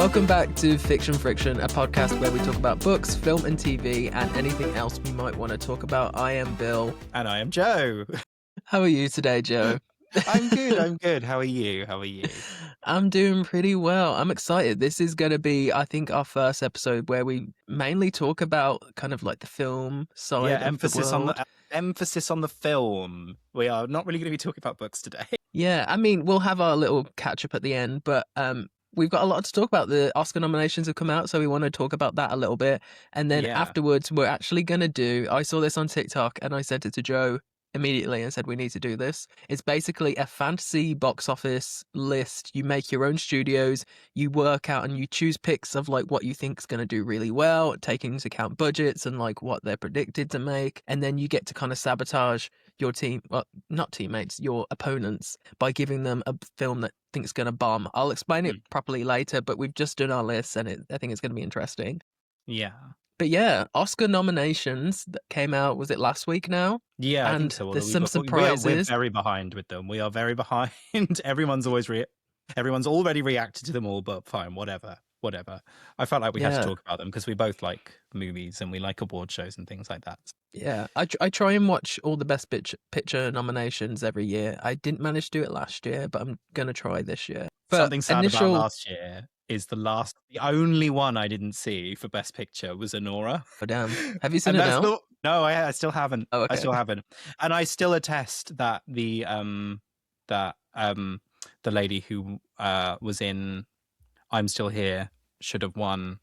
Welcome back to Fiction Friction, a podcast where we talk about books, film and TV, and anything else we might want to talk about. I am Bill. And I am Joe. How are you today, Joe? I'm good. How are you? I'm doing pretty well. I'm excited. This is going to be, I think, our first episode where we mainly talk about kind of like the film side of the world. Emphasis on the film. We are not really going to be talking about books today. Yeah, I mean, we'll have our little catch-up at the end, but we've got a lot to talk about. The Oscar nominations have come out, so we want to talk about that a little bit. And then afterwards, we're actually going to do, I saw this on TikTok and I sent it to Joe immediately and said, we need to do this. It's basically a fantasy box office list. You make your own studios, you work out and you choose picks of like what you think is going to do really well, taking into account budgets and like what they're predicted to make. And then you get to kind of sabotage your team, well, not teammates, your opponents, by giving them a film that thinks going to bomb. I'll explain it properly later, but we've just done our list and I think it's going to be interesting. Yeah. But yeah, Oscar nominations that came out, was it last week now? Yeah, and I think so. There's some surprises. We're very behind with them. We are very behind. Everyone's already reacted to them all, but fine, whatever. I felt like we had to talk about them because we both like movies and we like award shows and things like that. Yeah, I try and watch all the Best Picture nominations every year. I didn't manage to do it last year, but I'm going to try this year. But something sad about last year is the only one I didn't see for Best Picture was Anora. Oh, damn. Have you seen it now? No, I still haven't. Oh, okay. I still haven't. And I still attest that the lady who was in I'm Still Here should have won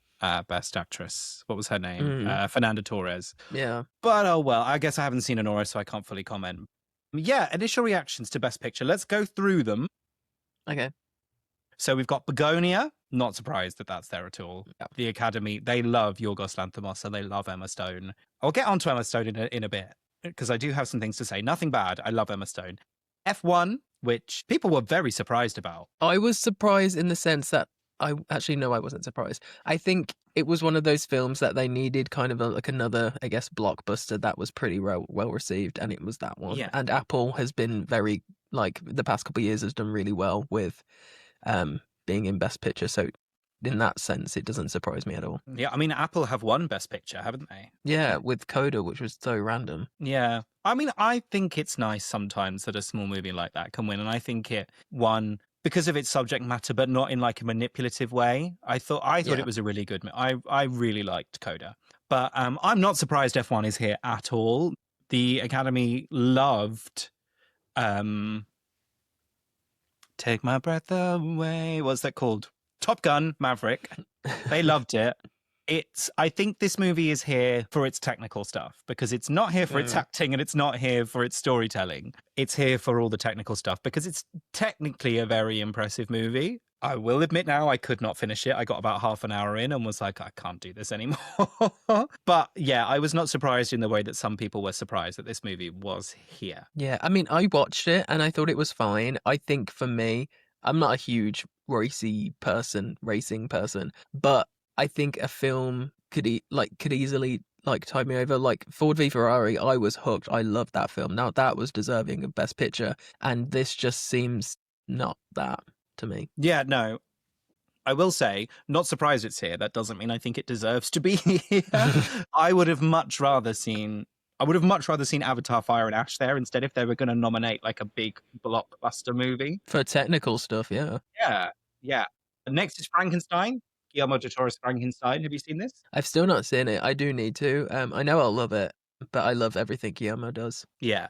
Best Actress. What was her name? Fernanda Torres. Yeah. But oh well, I guess I haven't seen Anora, so I can't fully comment. Yeah, initial reactions to Best Picture. Let's go through them. Okay. So we've got Begonia. Not surprised that that's there at all. Yep. The Academy, they love Yorgos Lanthimos and they love Emma Stone. I'll get onto Emma Stone in a bit because I do have some things to say. Nothing bad. I love Emma Stone. F1, which people were very surprised about. I was surprised in the sense that I wasn't surprised. I think it was one of those films that they needed kind of another, I guess, blockbuster that was pretty well received, and it was that one. Yeah. And Apple has been very, like, the past couple of years has done really well with being in Best Picture. So in that sense, it doesn't surprise me at all. Yeah, I mean, Apple have won Best Picture, haven't they? Yeah, with Coda, which was so random. Yeah. I mean, I think it's nice sometimes that a small movie like that can win, and I think it won because of its subject matter, but not in like a manipulative way. I thought it was a really good movie. I really liked Coda. But I'm not surprised F1 is here at all. The Academy loved Take My Breath Away. What's that called? Top Gun Maverick. They loved it. I think this movie is here for its technical stuff because it's not here for its acting and it's not here for its storytelling. It's here for all the technical stuff because it's technically a very impressive movie. I will admit now I could not finish it. I got about half an hour in and was like, I can't do this anymore. But yeah, I was not surprised in the way that some people were surprised that this movie was here. Yeah, I mean, I watched it and I thought it was fine. I think for me, I'm not a huge racing person, but I think a film could easily like tide me over. Like Ford v Ferrari, I was hooked. I loved that film. Now that was deserving of Best Picture, and this just seems not that to me. Yeah, no. I will say, not surprised it's here. That doesn't mean I think it deserves to be here. I would have much rather seen Avatar: Fire and Ash there instead if they were going to nominate like a big blockbuster movie. For technical stuff, yeah. Yeah. Next is Frankenstein. Guillermo del Toro's Frankenstein. Have you seen this? I've still not seen it. I do need to. I know I'll love it, but I love everything Guillermo does. Yeah.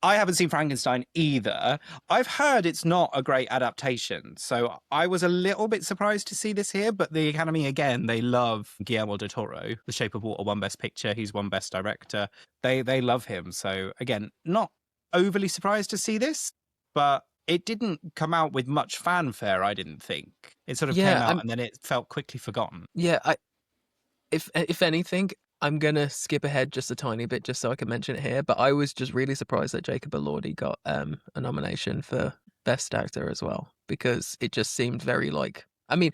I haven't seen Frankenstein either. I've heard it's not a great adaptation, so I was a little bit surprised to see this here, but the Academy, again, they love Guillermo del Toro. The Shape of Water won Best Picture. He's won Best Director. They love him. So, again, not overly surprised to see this, but it didn't come out with much fanfare, I didn't think. It sort of came out and then it felt quickly forgotten. Yeah, if anything, I'm going to skip ahead just a tiny bit just so I can mention it here, but I was just really surprised that Jacob Elordi got a nomination for Best Actor as well, because it just seemed very like... I mean,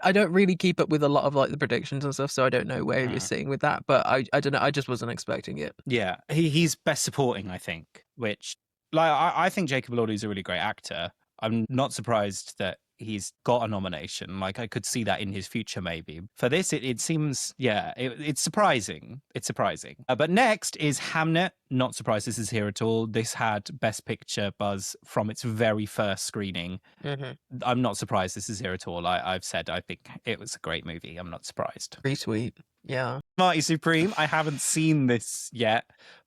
I don't really keep up with a lot of like the predictions and stuff, so I don't know where you're sitting with that, but I don't know, I just wasn't expecting it. Yeah, he's Best Supporting, I think, which... Like, I think Jacob Elordi is a really great actor. I'm not surprised that he's got a nomination. Like, I could see that in his future, maybe. For this, it seems, it's surprising. It's surprising. But next is Hamnet. Not surprised this is here at all. This had Best Picture buzz from its very first screening. Mm-hmm. I'm not surprised this is here at all. I've said I think it was a great movie. I'm not surprised. Pretty sweet. Yeah. Marty Supreme. I haven't seen this yet,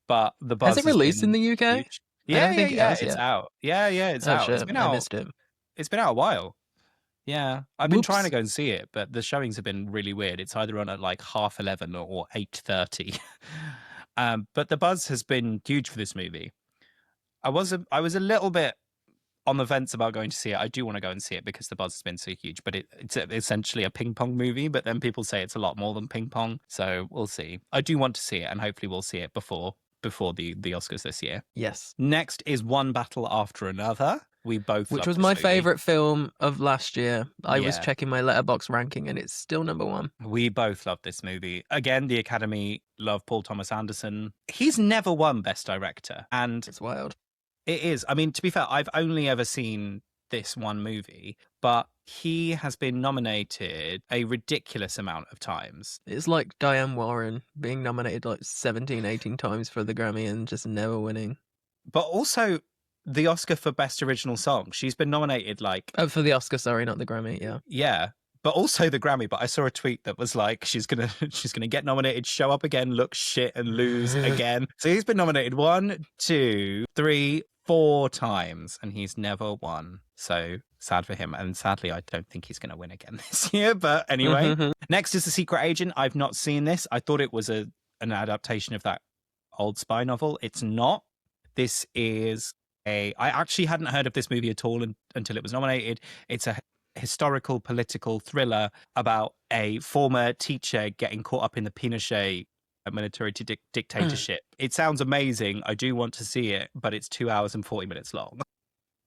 but the buzz Has it released in been the UK? huge. I Yeah, don't think it has it's yet. out. Yeah, it's Oh out. It's shit, been I out. missed it. It's been out a while. Yeah, I've been trying to Whoops. go and see it, but the showings have been really weird. It's either on at like 11:30 or 8:30. But the buzz has been huge for this movie. I was a little bit on the fence about going to see it. I do want to go and see it because the buzz has been so huge. But it's essentially a ping pong movie. But then people say it's a lot more than ping pong. So we'll see. I do want to see it, and hopefully we'll see it before the Oscars this year. Yes. Next is One Battle After Another. We both Which love was this my movie. favorite film of last year. I was Yeah. checking my letterbox ranking and it's still number one. We both love this movie. Again, the Academy love Paul Thomas Anderson. He's never won Best Director, and It's wild. it is. I mean, to be fair, I've only ever seen this one movie, but he has been nominated a ridiculous amount of times. It's like Diane Warren being nominated like 17, 18 times for the Grammy and just never winning. But also the Oscar for Best Original Song. She's been nominated like... Oh, for the Oscar, sorry, not the Grammy, yeah. Yeah. But also the Grammy. But I saw a tweet that was like, she's gonna get nominated, show up again, look shit, and lose again. So he's been nominated 1, 2, 3, 4 times, and he's never won. So sad for him. And sadly, I don't think he's going to win again this year. But anyway, next is The Secret Agent. I've not seen this. I thought it was an adaptation of that old spy novel. It's not. This is I actually hadn't heard of this movie at all until it was nominated. It's a historical political thriller about a former teacher getting caught up in the Pinochet military dictatorship. It sounds amazing. I do want to see it, but it's 2 hours and 40 minutes long.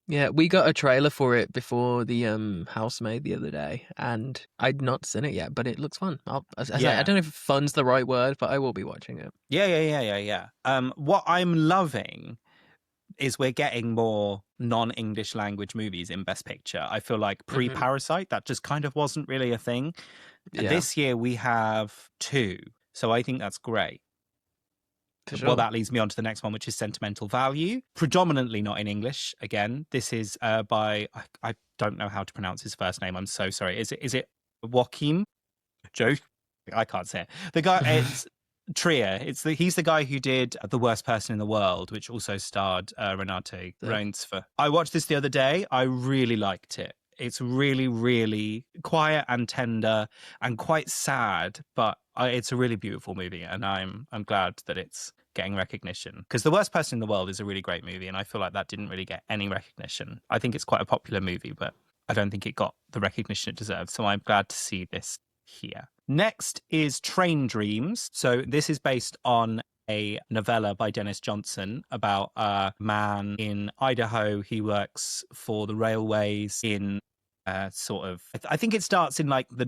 Yeah, we got a trailer for it before the Housemaid the other day, and I'd not seen it yet, but it looks fun. I don't know if fun's the right word, but I will be watching it. Yeah. What I'm loving is we're getting more non-English language movies in Best Picture. I feel like pre-Parasite, that just kind of wasn't really a thing. Yeah. This year we have 2, so I think that's great. Sure. Well, that leads me on to the next one, which is Sentimental Value. Predominantly not in English. Again, this is by, I don't know how to pronounce his first name. I'm so sorry. Is it Joachim? Joe? I can't say it. The guy, it's Trier. He's the guy who did The Worst Person in the World, which also starred Renate Reinsve. I watched this the other day. I really liked it. It's really, really quiet and tender and quite sad, but it's a really beautiful movie, and I'm glad that it's getting recognition, because The Worst Person in the World is a really great movie, and I feel like that didn't really get any recognition. I think it's quite a popular movie, but I don't think it got the recognition it deserves, so I'm glad to see this here. Next is Train Dreams. So this is based on a novella by Dennis Johnson about a man in Idaho. He works for the railways in I think it starts in like the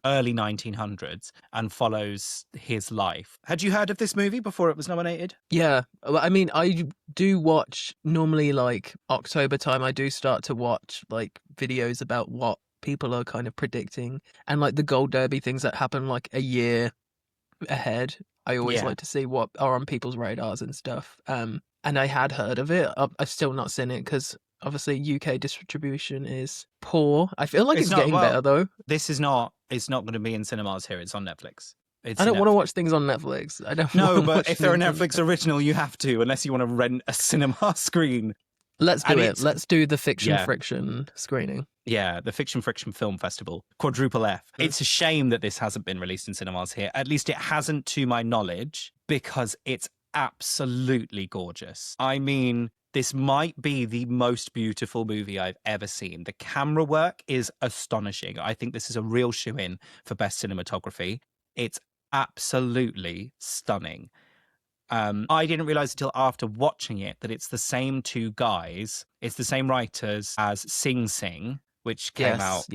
early 1900s and follows his life. Had you heard of this movie before it was nominated? Yeah. I mean, I do watch normally like October time. I do start to watch like videos about what people are kind of predicting, and like the Gold Derby, things that happen like a year ahead. I always like to see what are on people's radars and stuff. And I had heard of it. I've still not seen it because obviously UK distribution is poor. I feel like it's getting better though. This is not. It's not going to be in cinemas here. It's on Netflix. I don't want to watch things on Netflix. I don't. No, but if they're a Netflix original, you have to, unless you want to rent a cinema screen. Let's do it. Let's do the Fiction Friction screening. Yeah, the Fiction Friction Film Festival, quadruple F. It's a shame that this hasn't been released in cinemas here. At least it hasn't, to my knowledge, because it's absolutely gorgeous. I mean, this might be the most beautiful movie I've ever seen. The camera work is astonishing. I think this is a real shoe-in for best cinematography. It's absolutely stunning. I didn't realize until after watching it that it's the same 2 guys. It's the same writers as Sing Sing, which came out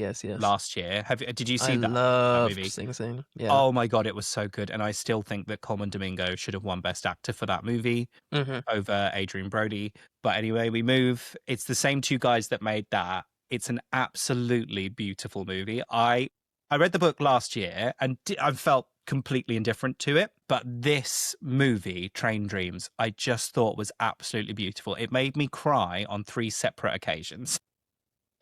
last year. Did you see that movie? Sing Sing. Yeah. Oh my God, it was so good. And I still think that Coleman Domingo should have won Best Actor for that movie over Adrian Brody. But anyway, we move. It's the same 2 guys that made that. It's an absolutely beautiful movie. I read the book last year and I felt completely indifferent to it. But this movie, Train Dreams, I just thought was absolutely beautiful. It made me cry on 3 separate occasions.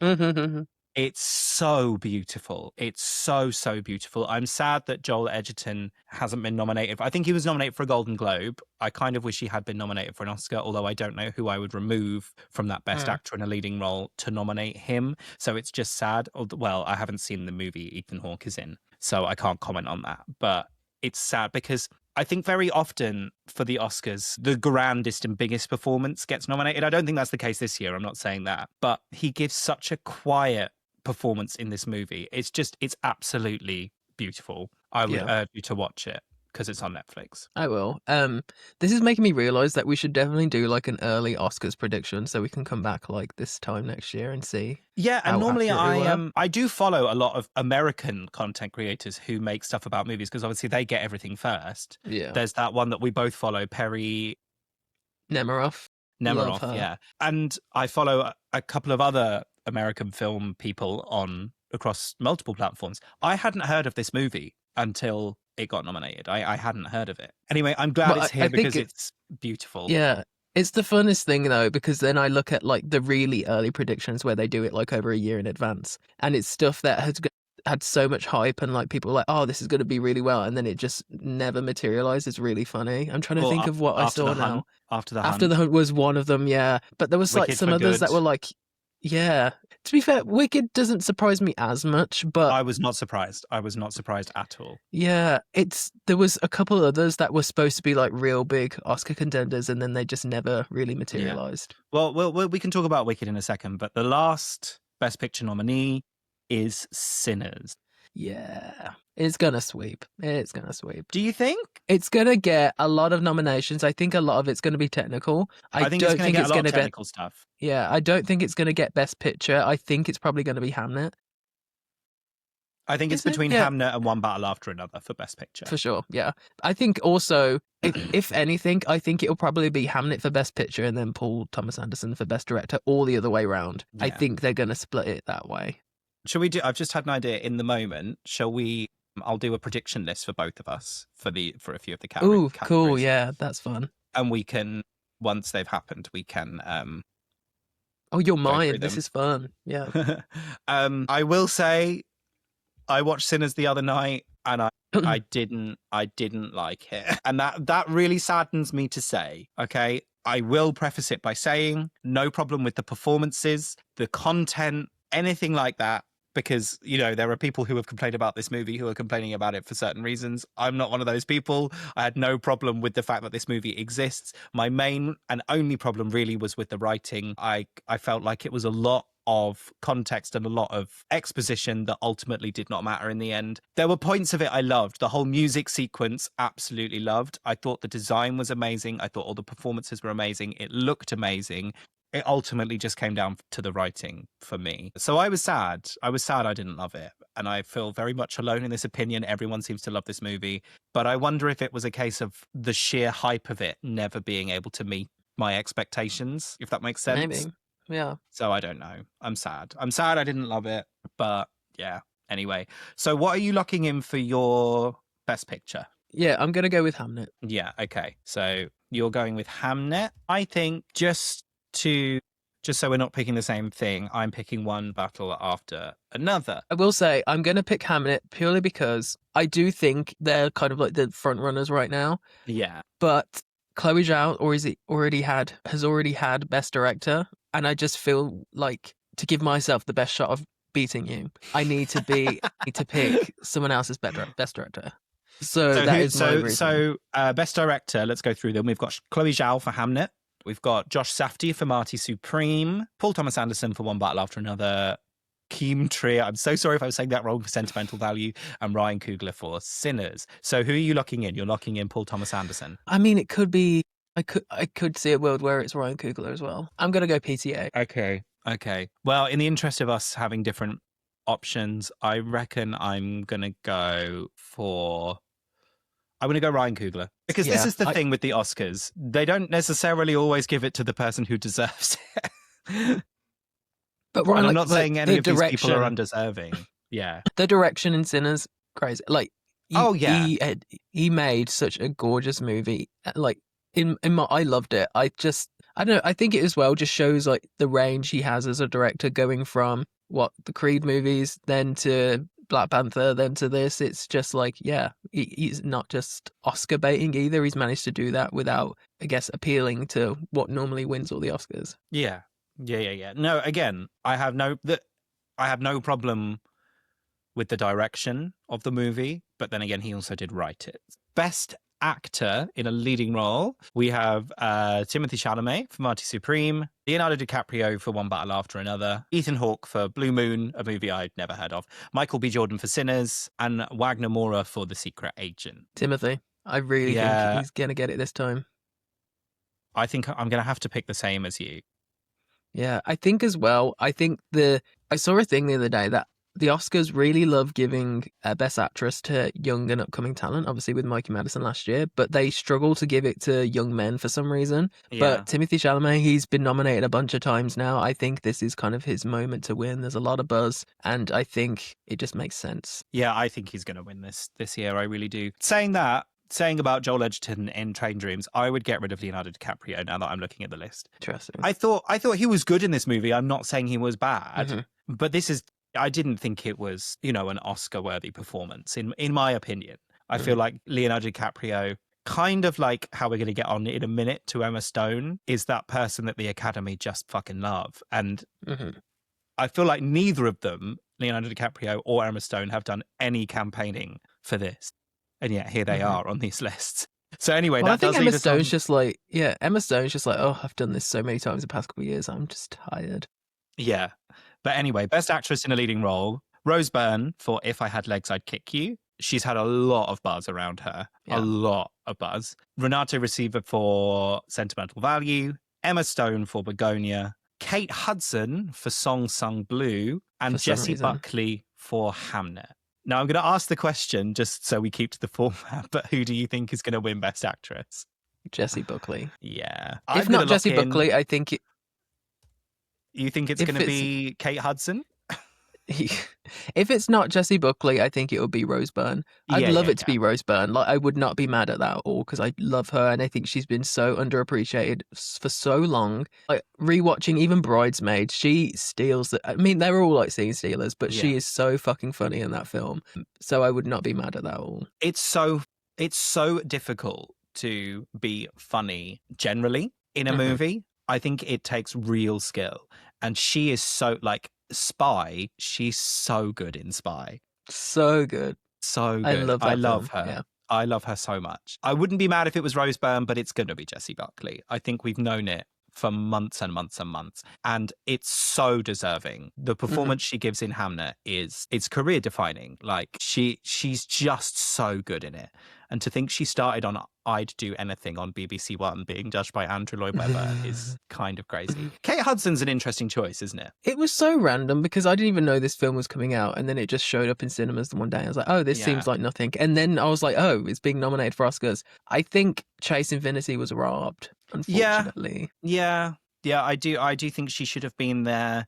It's so beautiful. It's so, so beautiful. I'm sad that Joel Edgerton hasn't been nominated. I think he was nominated for a Golden Globe. I kind of wish he had been nominated for an Oscar, although I don't know who I would remove from that Best Actor in a Leading Role to nominate him. So it's just sad. Well, I haven't seen the movie Ethan Hawke is in, so I can't comment on that. But it's sad because I think very often for the Oscars, the grandest and biggest performance gets nominated. I don't think that's the case this year. I'm not saying that. But he gives such a quiet performance in this movie. It's absolutely beautiful. I would urge you to watch it because it's on Netflix. I will. This is making me realize that we should definitely do like an early Oscars prediction so we can come back like this time next year and see. Yeah, and normally I I do follow a lot of American content creators who make stuff about movies because obviously they get everything first. Yeah. There's that one that we both follow, Perry Nemiroff, yeah. And I follow a couple of other American film people across multiple platforms. I hadn't heard of this movie until it got nominated. I hadn't heard of it. Anyway, I'm glad it's here because it's beautiful. Yeah. It's the funnest thing though, because then I look at like the really early predictions where they do it like over a year in advance. And it's stuff that has had so much hype and like people are like, oh, this is going to be really well. And then it just never materialized. It's really funny. I'm trying to think of what I saw now. After the Hunt was one of them, yeah. But there was like some others that were like, yeah. To be fair, Wicked doesn't surprise me as much, but I was not surprised. I was not surprised at all. Yeah, there was a couple others that were supposed to be like real big Oscar contenders, and then they just never really materialized. Yeah. Well, we can talk about Wicked in a second, but the last Best Picture nominee is Sinners. Yeah, it's gonna sweep. It's gonna sweep. Do you think? It's gonna get a lot of nominations. I think a lot of it's gonna be technical. I think it's gonna get a lot of technical stuff. Yeah, I don't think it's gonna get Best Picture. I think it's probably gonna be Hamnet. I think it's between Hamnet and One Battle After Another for Best Picture. For sure, yeah. I think also, if anything, I think it'll probably be Hamnet for Best Picture and then Paul Thomas Anderson for Best Director, or the other way around. Yeah. I think they're gonna split it that way. Shall we do? I've just had an idea in the moment. Shall we? I'll do a prediction list for both of us for a few of the categories. Ooh, cool! Yeah, that's fun. And we can, once they've happened, we can. Oh, you're mine. This is fun. Yeah. I will say, I watched Sinners the other night, and I didn't like it, and that really saddens me to say. Okay, I will preface it by saying no problem with the performances, the content, anything like that. Because, there are people who have complained about this movie who are complaining about it for certain reasons. I'm not one of those people. I had no problem with the fact that this movie exists. My main and only problem really was with the writing. I felt like it was a lot of context and a lot of exposition that ultimately did not matter in the end. There were points of it I loved. The whole music sequence, absolutely loved. I thought the design was amazing. I thought all the performances were amazing. It looked amazing. It ultimately just came down to the writing for me. So I was sad. I didn't love it. And I feel very much alone in this opinion. Everyone seems to love this movie. But I wonder if it was a case of the sheer hype of it never being able to meet my expectations, if that makes sense. Maybe. Yeah. So I don't know. I'm sad I didn't love it. But yeah. Anyway. So what are you locking in for your Best Picture? Yeah, I'm going to go with Hamnet. Yeah. Okay. So you're going with Hamnet. I think just so we're not picking the same thing, I'm picking One Battle After Another. I will say I'm going to pick Hamnet purely because I do think they're kind of like the front runners right now. Yeah. But Chloe Zhao has already had Best Director, and I just feel like to give myself the best shot of beating you, I need to pick someone else's Best Director. So that is my reason. So Best Director, let's go through them. We've got Chloe Zhao for Hamnet. We've got Josh Safdie for Marty Supreme, Paul Thomas Anderson for One Battle After Another, Keem Trier, I'm so sorry if I was saying that wrong, for Sentimental Value, and Ryan Coogler for Sinners. So who are you locking in? You're locking in Paul Thomas Anderson. I mean, it could be, I could see a world where it's Ryan Coogler as well. I'm going to go PTA. Okay. Well, in the interest of us having different options, I reckon I'm going to go Ryan Coogler. Because this is the thing with the Oscars. They don't necessarily always give it to the person who deserves it. But Ryan, And I'm like not saying any the of these people are direction, undeserving. Yeah. the direction in Sinners, crazy. Like Oh yeah. he made such a gorgeous movie. Like in my, I loved it. I don't know. I think it as well just shows like the range he has as a director, going from what the Creed movies, then to Black Panther, then to this. It's just like, yeah, he's not just Oscar baiting either. He's managed to do that without, I guess, appealing to what normally wins all the Oscars. Yeah. Yeah. No, again, I have no problem with the direction of the movie, but then again, he also did write it. Best actor in a leading role, we have Timothée Chalamet for Marty Supreme, Leonardo DiCaprio for One Battle After Another, Ethan Hawke for Blue Moon, a movie I'd never heard of, Michael B. Jordan for Sinners, and Wagner Moura for The Secret Agent. Timothy, I really think Yeah, he's gonna get it this time. I think I'm going to have to pick the same as you. Yeah, I think as well. I saw a thing the other day that the Oscars really love giving Best Actress to young and upcoming talent, obviously with Mikey Madison last year, but they struggle to give it to young men for some reason. Yeah. But Timothée Chalamet, he's been nominated a bunch of times now. I think this is kind of his moment to win. There's a lot of buzz, and I think it just makes sense. Yeah, I think he's going to win this year. I really do. Saying about Joel Edgerton in Train Dreams, I would get rid of Leonardo DiCaprio now that I'm looking at the list. Interesting. I thought he was good in this movie. I'm not saying he was bad, Mm-hmm. but I didn't think it was, an Oscar-worthy performance in my opinion. I feel like Leonardo DiCaprio, kind of like how we're going to get on in a minute to Emma Stone, is that person that the Academy just fucking love. And I feel like neither of them, Leonardo DiCaprio or Emma Stone, have done any campaigning for this. And yet here they are on these lists. So anyway, well, that I think does Emma lead us Stone's on. just like, Emma Stone's just like, oh, I've done this so many times the past couple of years. I'm just tired. Yeah. But anyway, Best Actress in a Leading Role, Rose Byrne for If I Had Legs, I'd Kick You. She's had a lot of buzz around her. Yeah. A lot of buzz. Renato Receiver for Sentimental Value. Emma Stone for Begonia. Kate Hudson for Song Sung Blue. And Jessie Buckley for Hamnet. Now, I'm going to ask the question just so we keep to the format, but who do you think is going to win Best Actress? Jessie Buckley. Yeah. If not Jessie Buckley, I think You think it's going to be Kate Hudson? If it's not Jessie Buckley, I think it would be Rose Byrne. I'd love it to be Rose Byrne. Like, I would not be mad at that at all, because I love her and I think she's been so underappreciated for so long. Like, rewatching even Bridesmaids, she steals it. I mean, they're all like scene stealers, but she is so fucking funny in that film. So I would not be mad at that at all. It's so difficult to be funny generally in a movie. I think it takes real skill. And she is so, like, Spy, she's so good in Spy. So good. So good. I love film. her. Yeah. I love her so much. I wouldn't be mad if it was Rose Byrne, but it's going to be Jessie Buckley. I think we've known it for months and months and months. And it's so deserving. The performance she gives in Hamnet it's career defining. Like, she's just so good in it. And to think she started on I'd Do Anything on BBC One being judged by Andrew Lloyd Webber is kind of crazy. Kate Hudson's an interesting choice, isn't it? It was so random because I didn't even know this film was coming out, and then it just showed up in cinemas the one day. I was like, oh, this seems like nothing. And then I was like, oh, it's being nominated for Oscars. I think Chase Infinity was robbed, unfortunately. Yeah, I do think she should have been there.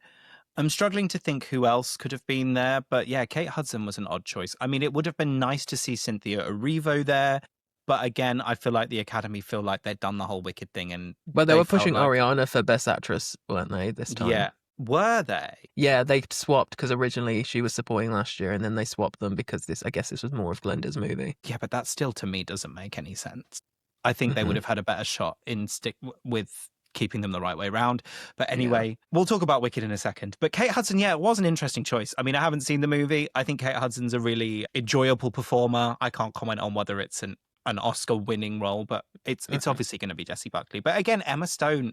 I'm struggling to think who else could have been there, but yeah, Kate Hudson was an odd choice. I mean, it would have been nice to see Cynthia Erivo there, but again, I feel like the Academy feel like they'd done the whole Wicked thing, and they were pushing Ariana for Best Actress, weren't they, this time? Yeah, were they? Yeah, they swapped because originally she was supporting last year, and then they swapped them because I guess this was more of Glenda's movie. Yeah, but that still to me doesn't make any sense. I think they would have had a better shot in stick with keeping them the right way around. But anyway, we'll talk about Wicked in a second. But Kate Hudson, it was an interesting choice. I mean, I haven't seen the movie. I think Kate Hudson's a really enjoyable performer. I can't comment on whether it's an Oscar-winning role, but it's obviously going to be Jessie Buckley. But again, Emma Stone,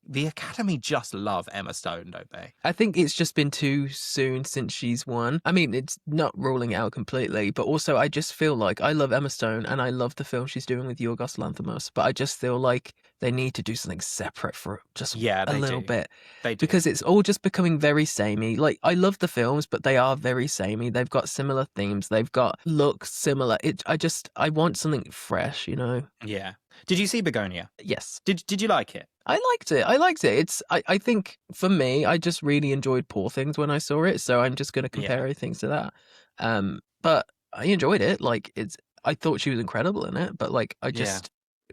the Academy just love Emma Stone, don't they? I think it's just been too soon since she's won. I mean, it's not ruling it out completely, but also I just feel like I love Emma Stone and I love the film she's doing with Yorgos Lanthimos, but I just feel like they need to do something separate for just Yeah, a they little do. bit. They do. Because it's all just becoming very samey. Like, I love the films, but they are very samey. They've got similar themes. They've got looks similar. I want something fresh, you know? Yeah. Did you see Begonia? Yes. Did you like it? I liked it. I liked it. I think for me, I just really enjoyed Poor Things when I saw it, so I'm just going to compare Yeah. everything to that. But I enjoyed it. Like, I thought she was incredible in it, but like Yeah.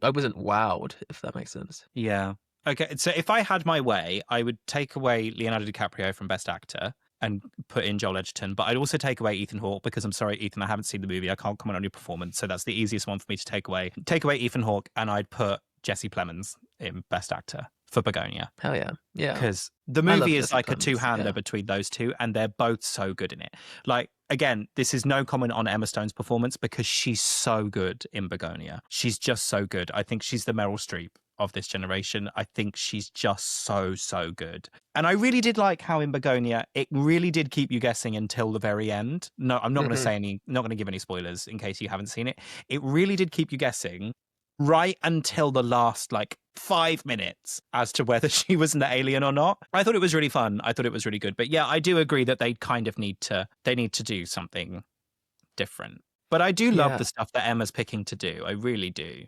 I wasn't wowed, if that makes sense. Yeah. Okay. So if I had my way, I would take away Leonardo DiCaprio from Best Actor and put in Joel Edgerton, but I'd also take away Ethan Hawke because I'm sorry, Ethan, I haven't seen the movie. I can't comment on your performance. So that's the easiest one for me to take away. Take away Ethan Hawke, and I'd put Jesse Plemons in Best Actor for Begonia. Hell yeah. Yeah. Because the I love movie is Jesse like a Plemons. two-hander Yeah. between those two, and they're both so good in it. Like, again, this is no comment on Emma Stone's performance because she's so good in Begonia. She's just so good. I think she's the Meryl Streep of this generation. I think she's just so, so good. And I really did like how in Begonia, it really did keep you guessing until the very end. No, I'm not going to say not going to give any spoilers in case you haven't seen it. It really did keep you guessing right until the last like 5 minutes as to whether she was an alien or not. I thought it was really fun. I thought it was really good. But yeah, I do agree that they kind of need to do something different. But I do love the stuff that Emma's picking to do. I really do.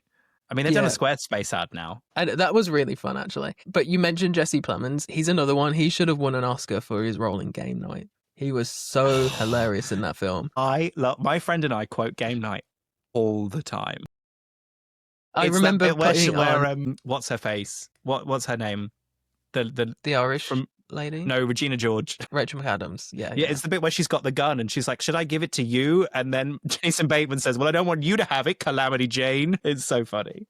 I mean, they've done a Squarespace ad now. And that was really fun, actually. But you mentioned Jesse Plemons. He's another one. He should have won an Oscar for his role in Game Night. He was so hilarious in that film. I love my friend and I quote Game Night all the time. I remember where what's her face? What's her name? The Irish lady? No, Regina George. Rachel McAdams. Yeah. It's the bit where she's got the gun and she's like, should I give it to you? And then Jason Bateman says, well, I don't want you to have it, Calamity Jane. It's so funny.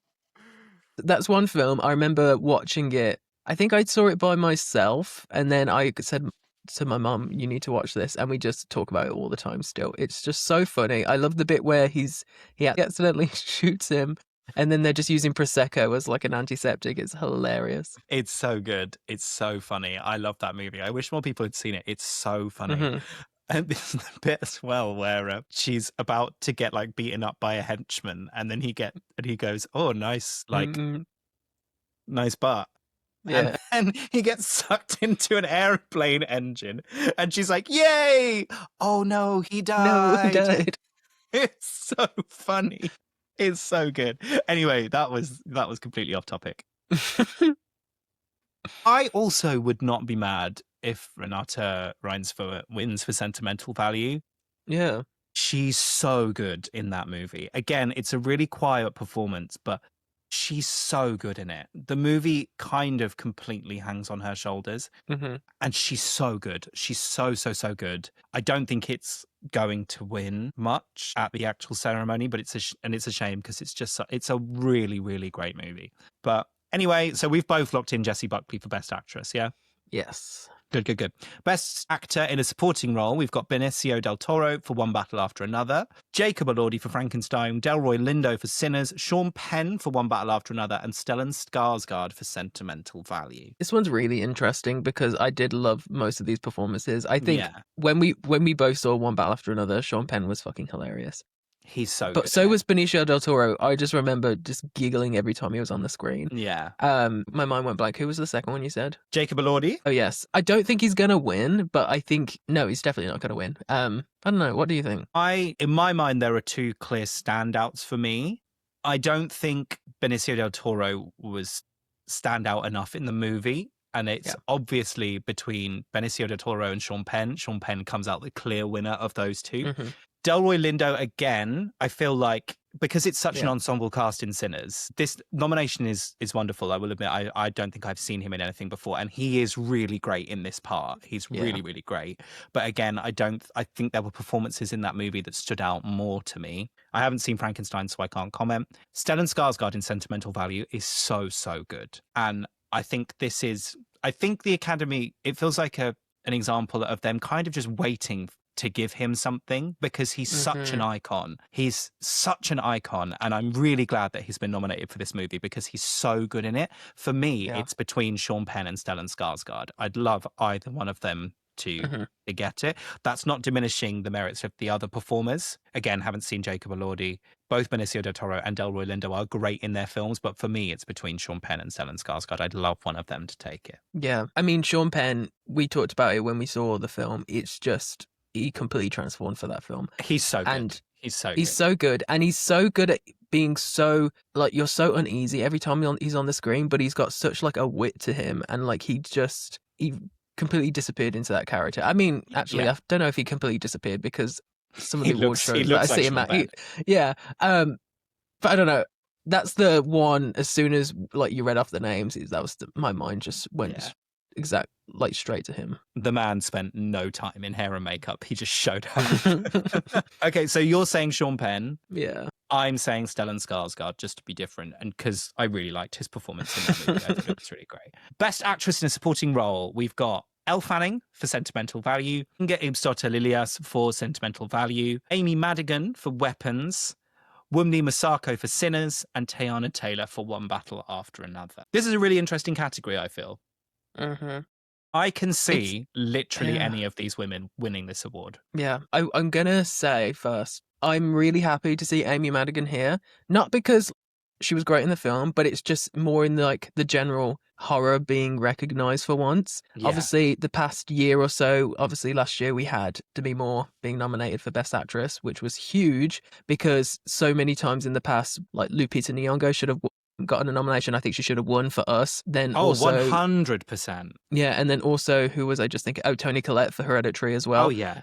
That's one film. I remember watching it. I think I saw it by myself. And then I said to my mum, you need to watch this. And we just talk about it all the time still. It's just so funny. I love the bit where he accidentally shoots him. And then they're just using Prosecco as like an antiseptic. It's hilarious. It's so good. It's so funny. I love that movie. I wish more people had seen it. It's so funny. Mm-hmm. And this is the bit as well where she's about to get like beaten up by a henchman, and then he goes, "Oh, nice, like nice butt." Yeah. And then he gets sucked into an airplane engine, and she's like, "Yay! Oh no, he died! No, he died." It's so funny. It's so good. Anyway, that was completely off topic. I also would not be mad if Renata Reinsve wins for sentimental value. Yeah. She's so good in that movie. Again, it's a really quiet performance, but she's so good in it. The movie kind of completely hangs on her shoulders. Mm-hmm. And she's so good. She's so, so, so good. I don't think it's going to win much at the actual ceremony, but it's a shame because it's a really, really great movie. But anyway, so we've both locked in Jessie Buckley for Best Actress, yeah? Yes. Good. Best Actor in a Supporting Role, we've got Benicio del Toro for One Battle After Another, Jacob Elordi for Frankenstein, Delroy Lindo for Sinners, Sean Penn for One Battle After Another, and Stellan Skarsgård for Sentimental Value. This one's really interesting because I did love most of these performances. I think when we both saw One Battle After Another, Sean Penn was fucking hilarious. He's so good. But so was Benicio del Toro. I just remember just giggling every time he was on the screen. Yeah. My mind went blank. Who was the second one you said? Jacob Elordi. Oh, yes. I don't think he's going to win, but I think... No, he's definitely not going to win. I don't know. What do you think? In my mind, there are two clear standouts for me. I don't think Benicio del Toro was standout enough in the movie. And it's obviously between Benicio del Toro and Sean Penn. Sean Penn comes out the clear winner of those two. Mm-hmm. Delroy Lindo, again, I feel like, because it's such an ensemble cast in Sinners, this nomination is wonderful. I will admit, I don't think I've seen him in anything before, and he is really great in this part. He's really, really great. But again, I think there were performances in that movie that stood out more to me. I haven't seen Frankenstein, so I can't comment. Stellan Skarsgård in Sentimental Value is so, so good. And I think the Academy, it feels like an example of them kind of just waiting to give him something because he's such an icon. He's such an icon, and I'm really glad that he's been nominated for this movie because he's so good in it. For me, it's between Sean Penn and Stellan Skarsgård. I'd love either one of them to get it. That's not diminishing the merits of the other performers. Again, haven't seen Jacob Elordi. Both Benicio del Toro and Delroy Lindo are great in their films, but for me, it's between Sean Penn and Stellan Skarsgård. I'd love one of them to take it. Yeah. I mean, Sean Penn, we talked about it when we saw the film. It's just, he completely transformed for that film. He's so and good. He's so good. And he's so good at being so, like, you're so uneasy every time he's on the screen, but he's got such, like, a wit to him. And, like, he completely disappeared into that character. I mean, actually, I don't know if he completely disappeared, because some of the award shows that I see him at. Yeah. But I don't know. That's the one, as soon as, like, you read off the names, my mind just went straight to him. The man spent no time in hair and makeup. He just showed up. Okay, so you're saying Sean Penn. Yeah. I'm saying Stellan Skarsgård, just to be different, and because I really liked his performance in that movie. I think it was really great. Best actress in a supporting role, we've got Elle Fanning for Sentimental Value, Inga Ibstotter Lilias for Sentimental Value, Amy Madigan for Weapons, Wunmi Masako for Sinners, and Teyana Taylor for One Battle After Another. This is a really interesting category, I feel. I can see literally any of these women winning this award. Yeah, I'm going to say first, I'm really happy to see Amy Madigan here. Not because she was great in the film, but it's just more in the general horror being recognised for once. Yeah. Obviously, the past year or so, last year we had Demi Moore being nominated for Best Actress, which was huge because so many times in the past, like Lupita Nyong'o should have gotten a nomination. I think she should have won for Us. Then also 100%. Yeah, and then also who was I just thinking? Oh, Toni Collette for Hereditary as well. Oh yeah.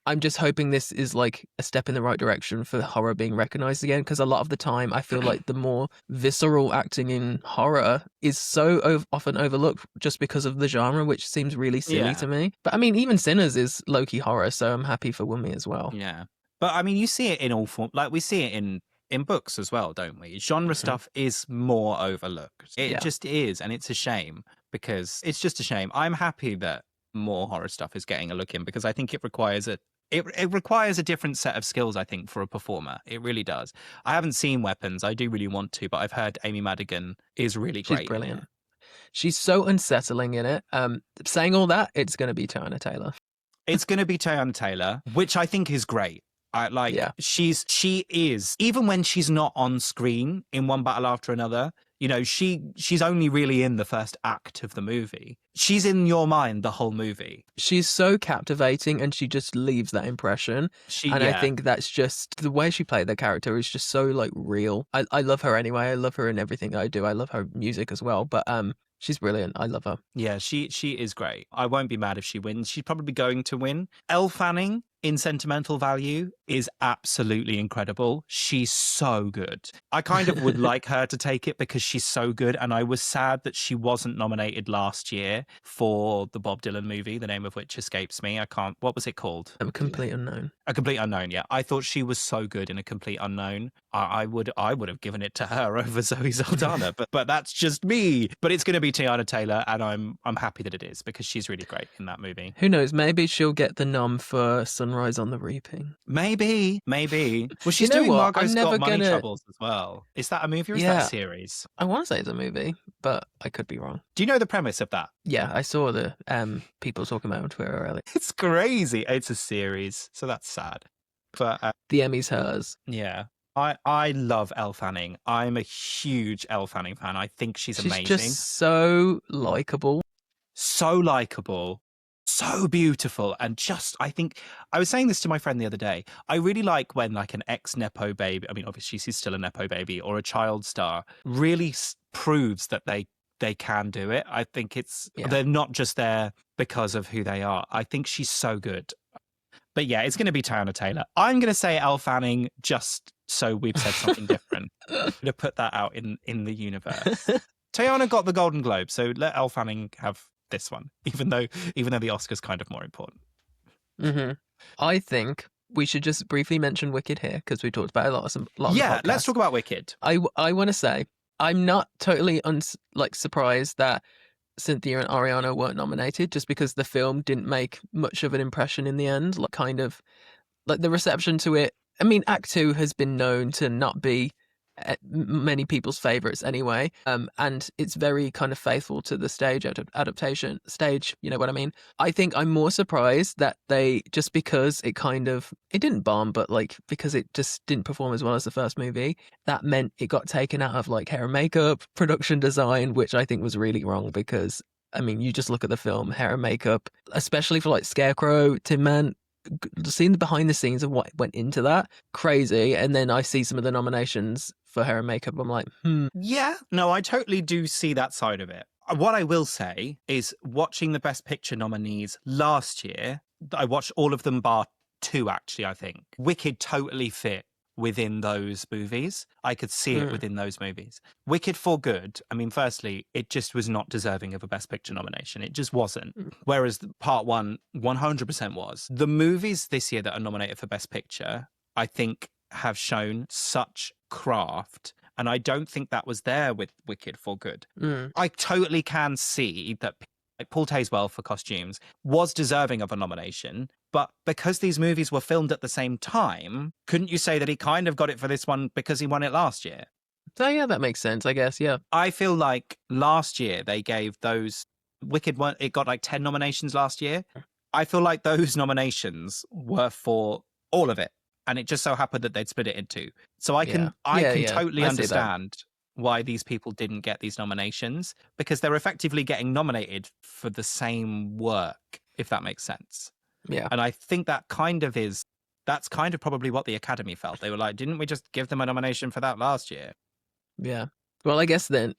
I'm just hoping this is like a step in the right direction for horror being recognized again, because a lot of the time I feel like the more visceral acting in horror is so often overlooked just because of the genre, which seems really silly to me. But I mean, even Sinners is low-key horror, so I'm happy for Wunmi as well. Yeah. But I mean, you see it in all forms. Like, we see it in books as well, don't we? Genre stuff is more overlooked. It just is, and it's a shame, because it's just a shame. I'm happy that more horror stuff is getting a look in, because I think it requires it requires a different set of skills, I think, for a performer. It really does. I haven't seen Weapons. I do really want to, but I've heard Amy Madigan is really great. She's brilliant. She's so unsettling in it. Saying all that, it's going to be Teyana Taylor. It's going to be Teyana Taylor, which I think is great. She is, even when she's not on screen in One Battle After Another, you know, she's only really in the first act of the movie. She's in your mind the whole movie. She's so captivating, and she just leaves that impression. I think that's just the way she played the character is just so like real. I love her anyway. I love her in everything I do. I love her music as well. But she's brilliant. I love her. Yeah, she is great. I won't be mad if she wins. She's probably going to win. Elle Fanning in Sentimental Value is absolutely incredible. She's so good. I kind of would like her to take it because she's so good, and I was sad that she wasn't nominated last year for the Bob Dylan movie, the name of which escapes me. What was it called? A Complete Unknown. A Complete Unknown, yeah. I thought she was so good in A Complete Unknown. I would have given it to her over Zoe Saldana, but that's just me. But it's going to be Teyana Taylor, and I'm happy that it is, because she's really great in that movie. Who knows? Maybe she'll get the nom for Sunrise on the Reaping. Maybe. Well, she's doing Margot's Got Money Troubles as well. Is that a movie or is that a series? I want to say it's a movie, but I could be wrong. Do you know the premise of that? Yeah, I saw the people talking about it on Twitter earlier. It's crazy. It's a series, so that's sad. But the Emmy's hers. Yeah. I love Elle Fanning. I'm a huge Elle Fanning fan. I think she's amazing. She's just so likable. So likable. So beautiful. And just, I think, I was saying this to my friend the other day. I really like when like an ex-Nepo baby, I mean, obviously she's still a Nepo baby, or a child star, really proves that they can do it. I think they're not just there because of who they are. I think she's so good. But yeah, it's going to be Teyana Taylor. I'm going to say Elle Fanning just so we've said something different. I'm going to put that out in the universe. Teyana got the Golden Globe, so let Elle Fanning have this one, even though the Oscar's kind of more important. Mm-hmm. I think we should just briefly mention Wicked here, because we talked about it a lot. Yeah, let's talk about Wicked. I want to say I'm not totally surprised that Cynthia and Ariana weren't nominated, just because the film didn't make much of an impression in the end. Like, kind of like the reception to it. I mean, Act 2 has been known to not be many people's favorites anyway. And it's very kind of faithful to the stage adaptation stage. You know what I mean? I think I'm more surprised that they, just because it didn't bomb, but like because it just didn't perform as well as the first movie, that meant it got taken out of like hair and makeup, production design, which I think was really wrong because. I mean, you just look at the film, hair and makeup, especially for like Scarecrow, Tin Man, seeing the behind the scenes of what went into that, crazy. And then I see some of the nominations for hair and makeup. I'm like, Yeah, no, I totally do see that side of it. What I will say is watching the Best Picture nominees last year, I watched all of them bar two, actually, I think. Wicked totally fit within those movies. I could see it within those movies. Wicked for Good, I mean, firstly, it just was not deserving of a Best Picture nomination. It just wasn't. Whereas Part 1 100% was. The movies this year that are nominated for Best Picture, I think, have shown such craft. And I don't think that was there with Wicked for Good. I totally can see that like Paul Tazewell for costumes was deserving of a nomination, but because these movies were filmed at the same time, couldn't you say that he kind of got it for this one because he won it last year? So yeah, that makes sense, I guess. Yeah. I feel like last year they gave those Wicked one, it got like 10 nominations last year. I feel like those nominations were for all of it. And it just so happened that they'd split it in two. So I can totally understand why these people didn't get these nominations, because they're effectively getting nominated for the same work, if that makes sense. Yeah. And I think that's kind of probably what the Academy felt. They were like, didn't we just give them a nomination for that last year? Yeah. Well, I guess then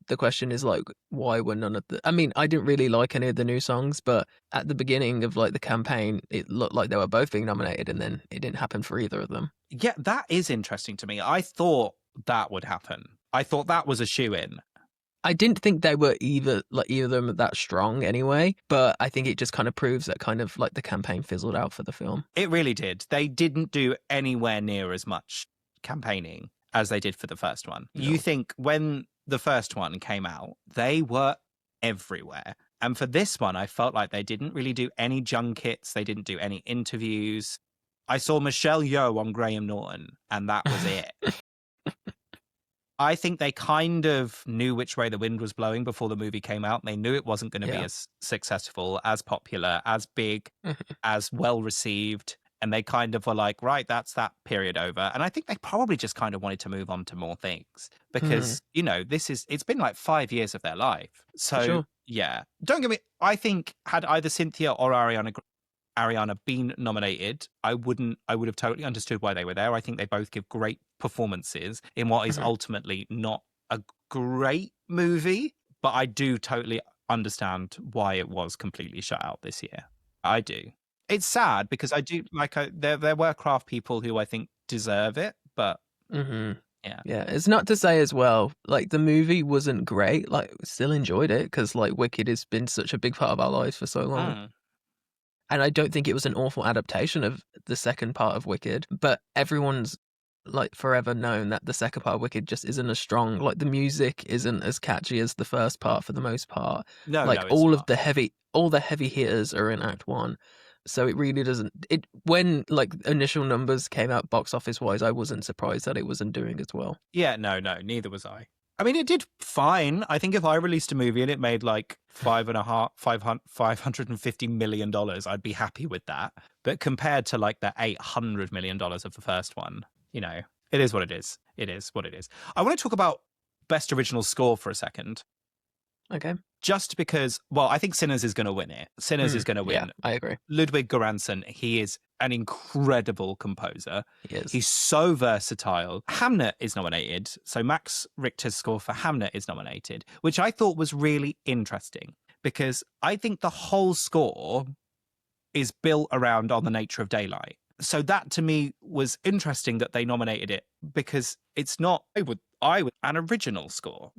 the question is like, why were none of the? I mean, I didn't really like any of the new songs, but at the beginning of like the campaign, it looked like they were both being nominated, and then it didn't happen for either of them. Yeah, that is interesting to me. I thought that would happen. I thought that was a shoe-in. I didn't think they were either of them that strong anyway, but I think it just kind of proves that kind of like the campaign fizzled out for the film. It really did. They didn't do anywhere near as much campaigning as they did for the first one. No. You think when the first one came out, they were everywhere. And for this one, I felt like they didn't really do any junkets. They didn't do any interviews. I saw Michelle Yeoh on Graham Norton, and that was it. I think they kind of knew which way the wind was blowing before the movie came out. They knew it wasn't going to be as successful, as popular, as big, as well received. And they kind of were like, right, that's that period over. And I think they probably just kind of wanted to move on to more things because, you know, it's been like 5 years of their life. So, yeah, don't get me, I think had either Cynthia or Ariana been nominated, I would have totally understood why they were there. I think they both give great performances in what is ultimately not a great movie, but I do totally understand why it was completely shut out this year. I do. It's sad because I do like there were craft people who I think deserve it, but yeah, it's not to say as well like the movie wasn't great. Like, still enjoyed it because like Wicked has been such a big part of our lives for so long. And I don't think it was an awful adaptation of the second part of Wicked, but everyone's like forever known that the second part of Wicked just isn't as strong. Like the music isn't as catchy as the first part for the most part. All the heavy hitters are in Act 1. So it really doesn't. When like initial numbers came out box office wise, I wasn't surprised that it wasn't doing as well. Yeah, no, neither was I. I mean, it did fine. I think if I released a movie and it made like $550 million, I'd be happy with that. But compared to like the $800 million of the first one, you know, it is what it is. It is what it is. I want to talk about Best Original Score for a second. Okay. Just because, well, I think Sinners is going to win it. Sinners is going to win. Yeah, I agree. Ludwig Göransson, he is an incredible composer. He is. He's so versatile. Hamnet is nominated. So Max Richter's score for Hamnet is nominated, which I thought was really interesting because I think the whole score is built around On the Nature of Daylight. So that to me was interesting that they nominated it because it's not, I would an original score.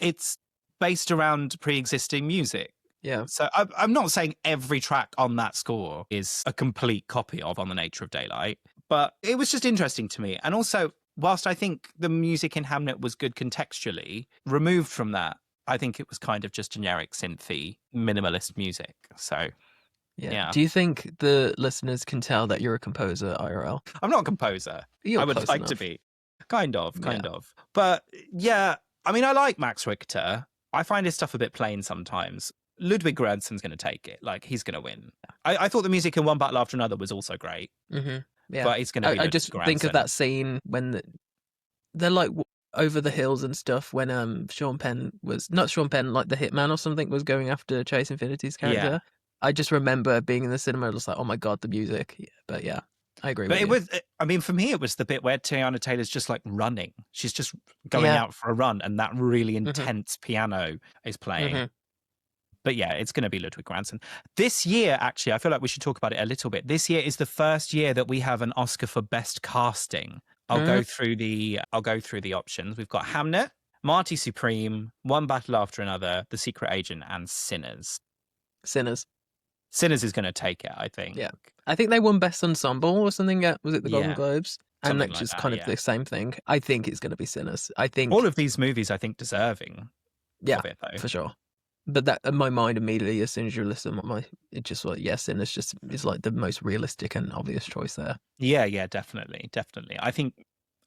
It's based around pre-existing music. Yeah. So I'm not saying every track on that score is a complete copy of On the Nature of Daylight, but it was just interesting to me. And also, whilst I think the music in Hamnet was good contextually, removed from that, I think it was kind of just generic synthy, minimalist music. So, Yeah. Yeah. Do you think the listeners can tell that you're a composer, IRL? I'm not a composer. You're I would close like to enough. be. Kind Yeah. of. But yeah, I mean, I like Max Richter. I find his stuff a bit plain sometimes. Ludwig Göransson's going to take it. Like, he's going to win. I thought the music in One Battle After Another was also great, Yeah. but it's going to be I Ludwig just think of Göransson. that scene when they're like over the hills and stuff when Sean Penn was not Sean Penn, like the hitman or something was going after Chase Infinity's character. Yeah. I just remember being in the cinema just like, oh my god, the music. Yeah, but yeah, I agree But with it you. was, I mean, for me, it was the bit where Tiana Taylor's just like running. She's just going Yeah. out for a run, and that really intense piano is playing. But yeah, it's going to be Ludwig Göransson. This year, actually, I feel like we should talk about it a little bit. This year is the first year that we have an Oscar for Best Casting. I'll go through the options. We've got Hamnet, Marty Supreme, One Battle After Another, The Secret Agent, and Sinners. Sinners. Sinners is going to take it, I think. Yeah. I think they won Best Ensemble or something at, was it the Golden Yeah, Globes? And something that's like just that, kind of yeah. the same thing. I think it's going to be Sinners. I think all of these movies, I think, deserving of it, though. for sure. But that in my mind immediately, as soon as you listen, it just like Sinners just is like the most realistic and obvious choice there. Yeah, definitely. I think,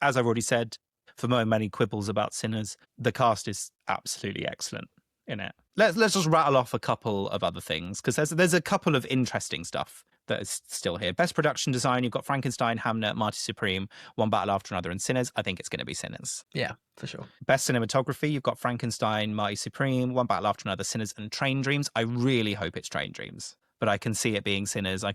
as I've already said, for my many quibbles about Sinners, the cast is absolutely excellent in it. Let's just rattle off a couple of other things, because there's a couple of interesting stuff that is still here. Best production design, you've got Frankenstein, Hamnet, Marty Supreme, One Battle After Another, and Sinners. I think it's going to be Sinners. Yeah, for sure. Best cinematography, you've got Frankenstein, Marty Supreme, One Battle After Another, Sinners, and Train Dreams. I really hope it's Train Dreams, but I can see it being Sinners. I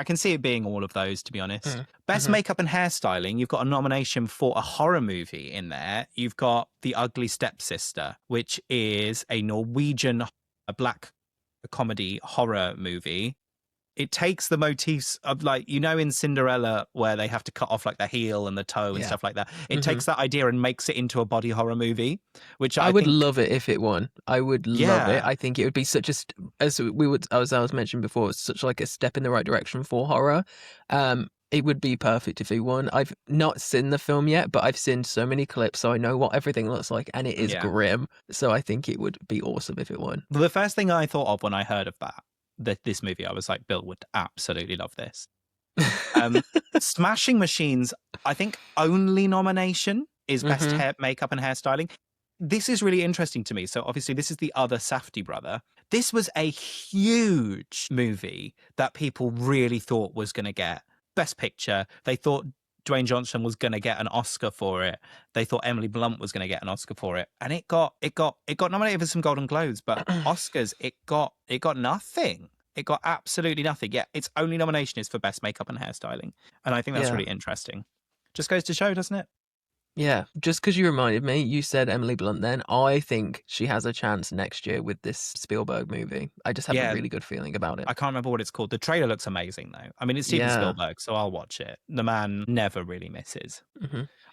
can see it being all of those, to be honest. Best makeup and hairstyling, you've got a nomination for a horror movie in there. You've got The Ugly Stepsister, which is a Norwegian black comedy horror movie. It takes the motifs of, like, in Cinderella where they have to cut off like the heel and the toe and stuff like that. It takes that idea and makes it into a body horror movie, which I would think, love it if it won. I would love it. I think it would be such a as I was mentioning before, it's such like a step in the right direction for horror. It would be perfect if he won. I've not seen the film yet, but I've seen so many clips, so I know what everything looks like, and it is grim. So I think it would be awesome if it won. The first thing I thought of when I heard of this movie, I was like, Bill would absolutely love this. Smashing Machines, I think only nomination is best hair, makeup and hairstyling. This is really interesting to me. So obviously this is the other Safdie brother. This was a huge movie that people really thought was going to get Best Picture. They thought Dwayne Johnson was going to get an Oscar for it. They thought Emily Blunt was going to get an Oscar for it, and it got nominated for some Golden Globes, but Oscars it got nothing. It got absolutely nothing. Yeah, its only nomination is for best makeup and hairstyling, and I think that's really interesting. Just goes to show, doesn't it? Yeah, just because you reminded me, you said Emily Blunt then. I think she has a chance next year with this Spielberg movie. I just have a really good feeling about it. I can't remember what it's called. The trailer looks amazing, though. I mean, it's Steven Spielberg, so I'll watch it. The man never really misses.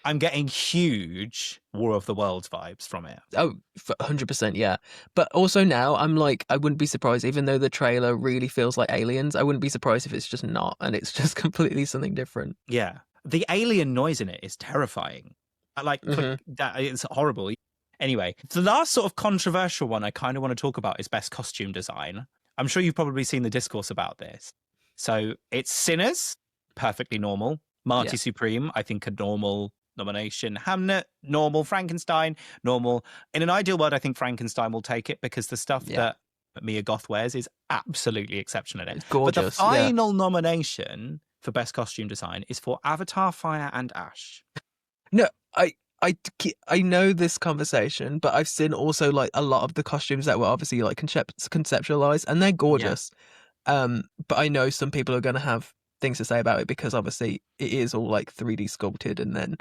I'm getting huge War of the Worlds vibes from it. Oh, 100%, yeah. But also now, I'm like, I wouldn't be surprised, even though the trailer really feels like Aliens, I wouldn't be surprised if it's just not, and it's just completely something different. Yeah. The alien noise in it is terrifying. Like, that, it's horrible. Anyway, the last sort of controversial one I kind of want to talk about is best costume design. I'm sure you've probably seen the discourse about this. So it's Sinners, perfectly normal. Marty Supreme, I think a normal nomination. Hamnet, normal. Frankenstein, normal. In an ideal world, I think Frankenstein will take it because the stuff that Mia Goth wears is absolutely exceptional in it. It's gorgeous. But the final nomination for best costume design is for Avatar, Fire and Ash. No, I know this conversation, but I've seen also like a lot of the costumes that were obviously like conceptualized, and they're gorgeous. But I know some people are going to have things to say about it because obviously it is all like 3D sculpted, and then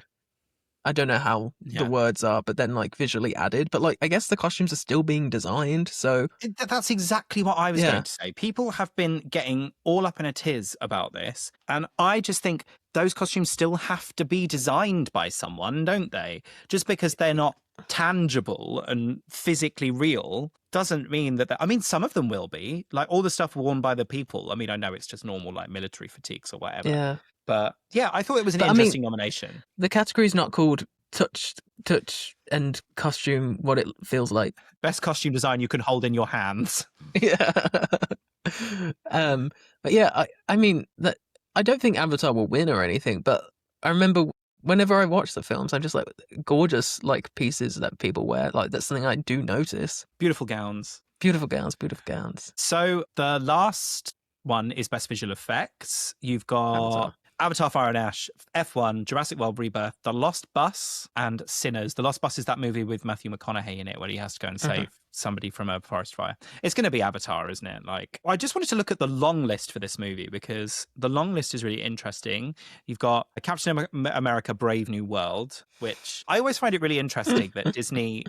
I don't know how the words are, but then like visually added. But like I guess the costumes are still being designed, so that's exactly what I was going to say. People have been getting all up in a tiz about this, and I just think those costumes still have to be designed by someone, don't they? Just because they're not tangible and physically real doesn't mean that I mean, some of them will be, like all the stuff worn by the people. I mean, I know it's just normal like military fatigues or whatever. Yeah. But yeah, I thought it was an interesting nomination. The category's not called touch and costume what it feels like. Best costume design you can hold in your hands. Yeah. But yeah, I mean that I don't think Avatar will win or anything, but I remember whenever I watch the films, I'm just like gorgeous like pieces that people wear. Like that's something I do notice. Beautiful gowns. Beautiful gowns, beautiful gowns. So the last one is Best Visual Effects. You've got Avatar. Avatar Fire and Ash, F1, Jurassic World Rebirth, The Lost Bus, and Sinners. The Lost Bus is that movie with Matthew McConaughey in it where he has to go and save somebody from a forest fire. It's going to be Avatar, isn't it? Like, I just wanted to look at the long list for this movie because the long list is really interesting. You've got Captain America Brave New World, which I always find it really interesting that Disney,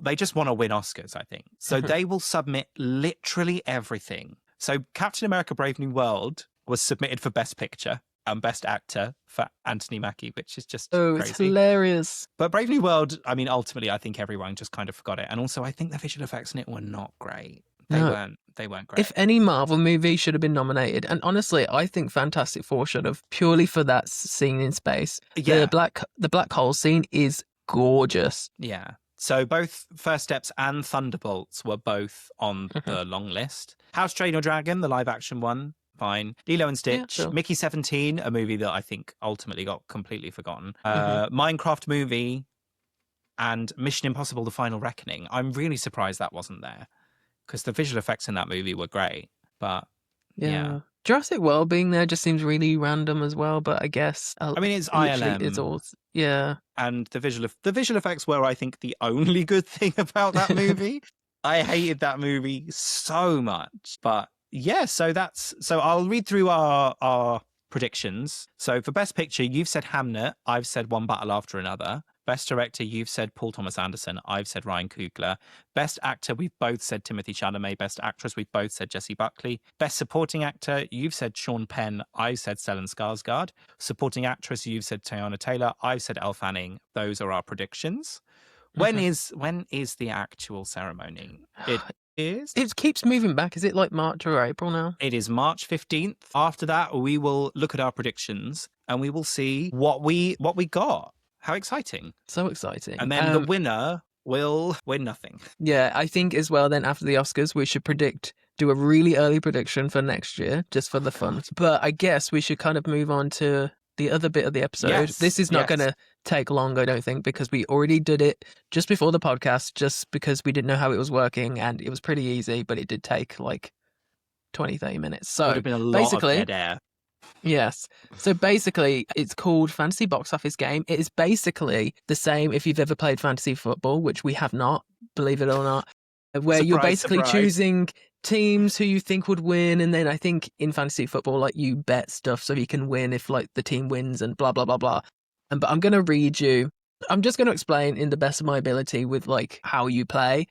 they just want to win Oscars, I think. So they will submit literally everything. So Captain America Brave New World was submitted for Best Picture and Best Actor for Anthony Mackie, which is just crazy. It's hilarious. But Brave New World, I mean, ultimately, I think everyone just kind of forgot it. And also, I think the visual effects in it were not great. They weren't great. If any Marvel movie should have been nominated, and honestly, I think Fantastic Four should have, purely for that scene in space. Yeah. The black hole scene is gorgeous. Yeah. So both First Steps and Thunderbolts were both on the long list. How to Train Your Dragon, the live action one, fine. Lilo and Stitch, Yeah, sure. Mickey 17, a movie that I think ultimately got completely forgotten. Minecraft movie, and Mission Impossible: The Final Reckoning. I'm really surprised that wasn't there because the visual effects in that movie were great. But yeah. Jurassic World being there just seems really random as well. But I guess I mean, it's ILM. It's all and the visual effects were, I think, the only good thing about that movie. I hated that movie so much, but yeah. So I'll read through our predictions. So for Best Picture, you've said Hamnet. I've said One Battle After Another. Best Director, you've said Paul Thomas Anderson. I've said Ryan Coogler. Best Actor, we've both said Timothée Chalamet. Best Actress, we've both said Jessie Buckley. Best Supporting Actor, you've said Sean Penn. I've said Stellan Skarsgård. Supporting Actress, you've said Teyana Taylor. I've said Elle Fanning. Those are our predictions. When is the actual ceremony? It keeps moving back. Is it like March or April now? It is March 15th. After that, we will look at our predictions and we will see what we got. How exciting. So exciting. And then the winner will win nothing. Yeah, I think as well then after the Oscars, we should do a really early prediction for next year, just for the fun. But I guess we should kind of move on to the other bit of the episode. Yes, this is not going to take long, I don't think, because we already did it just before the podcast, just because we didn't know how it was working, and it was pretty easy, but it did take like 20, 30 minutes. So it would have been a lot of dead air. Yes. So basically, it's called Fantasy Box Office Game. It is basically the same if you've ever played fantasy football, which we have not, believe it or not, where you're basically choosing teams who you think would win. And then I think in fantasy football, like you bet stuff so you can win if like the team wins and blah, blah, blah, blah. But I'm going to read you. I'm just going to explain in the best of my ability with like how you play.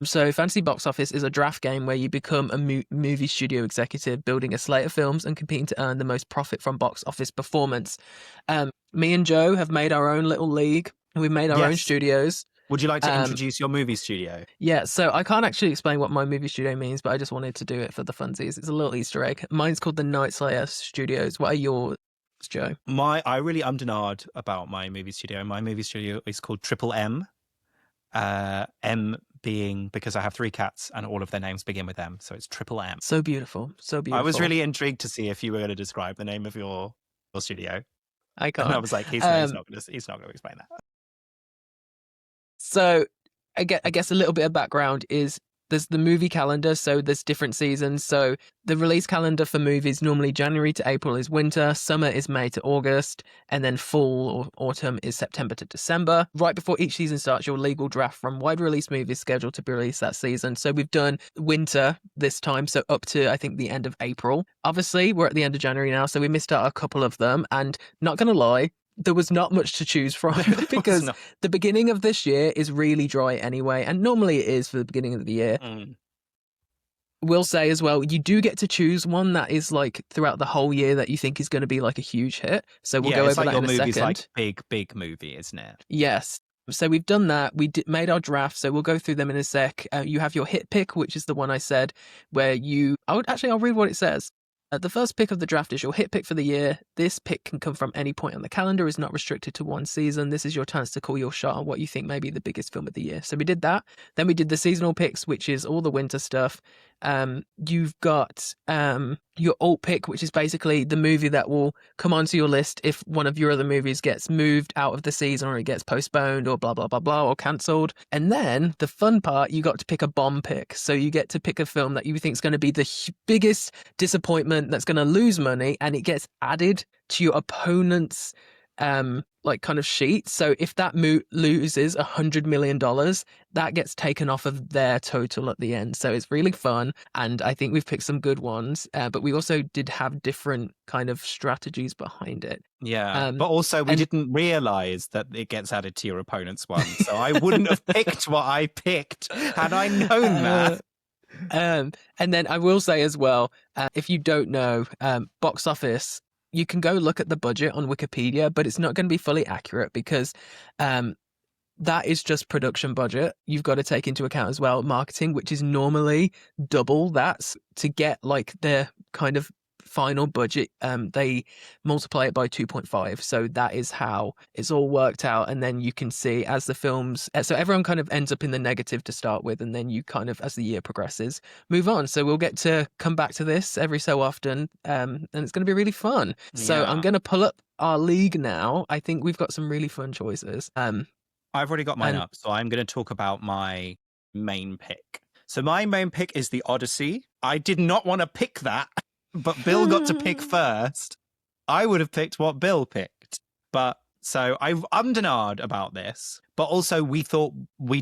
So Fantasy Box Office is a draft game where you become a movie studio executive, building a slate of films and competing to earn the most profit from box office performance. Me and Joe have made our own little league. We've made our own studios. Would you like to introduce your movie studio? Yeah, so I can't actually explain what my movie studio means, but I just wanted to do it for the funsies. It's a little Easter egg. Mine's called the Night Slayer Studios. What are yours, Joe? I really umdenard about my movie studio. My movie studio is called Triple M. M being because I have 3 cats and all of their names begin with M, so it's Triple M. So beautiful, so beautiful. I was really intrigued to see if you were going to describe the name of your studio. I can't. And I was like, he's not going to explain that. So, I guess a little bit of background is there's the movie calendar, so there's different seasons. So the release calendar for movies normally January to April is winter, summer is May to August, and then fall or autumn is September to December. Right before each season starts, your legal draft from wide release movies scheduled to be released that season. So we've done winter this time, so up to I think the end of April. Obviously, we're at the end of January now, so we missed out a couple of them, and not gonna lie, there was not much to choose from because the beginning of this year is really dry anyway, and normally it is for the beginning of the year. We'll say as well, you do get to choose one that is like throughout the whole year that you think is going to be like a huge hit. So we'll go over that in a second. Like big movie, isn't it? Yes. So we've done that. We made our draft, so we'll go through them in a sec. You have your hit pick, which is the one I said, where I'll read what it says. The first pick of the draft is your hit pick for the year. This pick can come from any point on the calendar, is not restricted to one season. This is your chance to call your shot on what you think may be the biggest film of the year. So we did that. Then we did the seasonal picks, which is all the winter stuff. You've got your alt pick, which is basically the movie that will come onto your list if one of your other movies gets moved out of the season or it gets postponed or blah, blah, blah, blah, or cancelled. And then the fun part, you got to pick a bomb pick. So you get to pick a film that you think is going to be the biggest disappointment, that's going to lose money, and it gets added to your opponent's like kind of sheet. So if that loses $100 million, that gets taken off of their total at the end. So it's really fun, and I think we've picked some good ones, but we also did have different kind of strategies behind it. Yeah, but also we didn't realize that it gets added to your opponent's one, so I wouldn't have picked what I picked had I known that. And then I will say as well, if you don't know, box office, you can go look at the budget on Wikipedia, but it's not going to be fully accurate because that is just production budget. You've got to take into account as well marketing, which is normally double that to get like the kind of final budget. They multiply it by 2.5. So that is how it's all worked out. And then you can see as the films, so everyone kind of ends up in the negative to start with. And then you kind of, as the year progresses, move on. So we'll get to come back to this every so often. And it's going to be really fun. So I'm going to pull up our league now. I think we've got some really fun choices. I've already got mine up. So I'm going to talk about my main pick. So my main pick is The Odyssey. I did not want to pick that, but Bill got to pick first. I would have picked what Bill picked. But so I'm ummed about this. But also we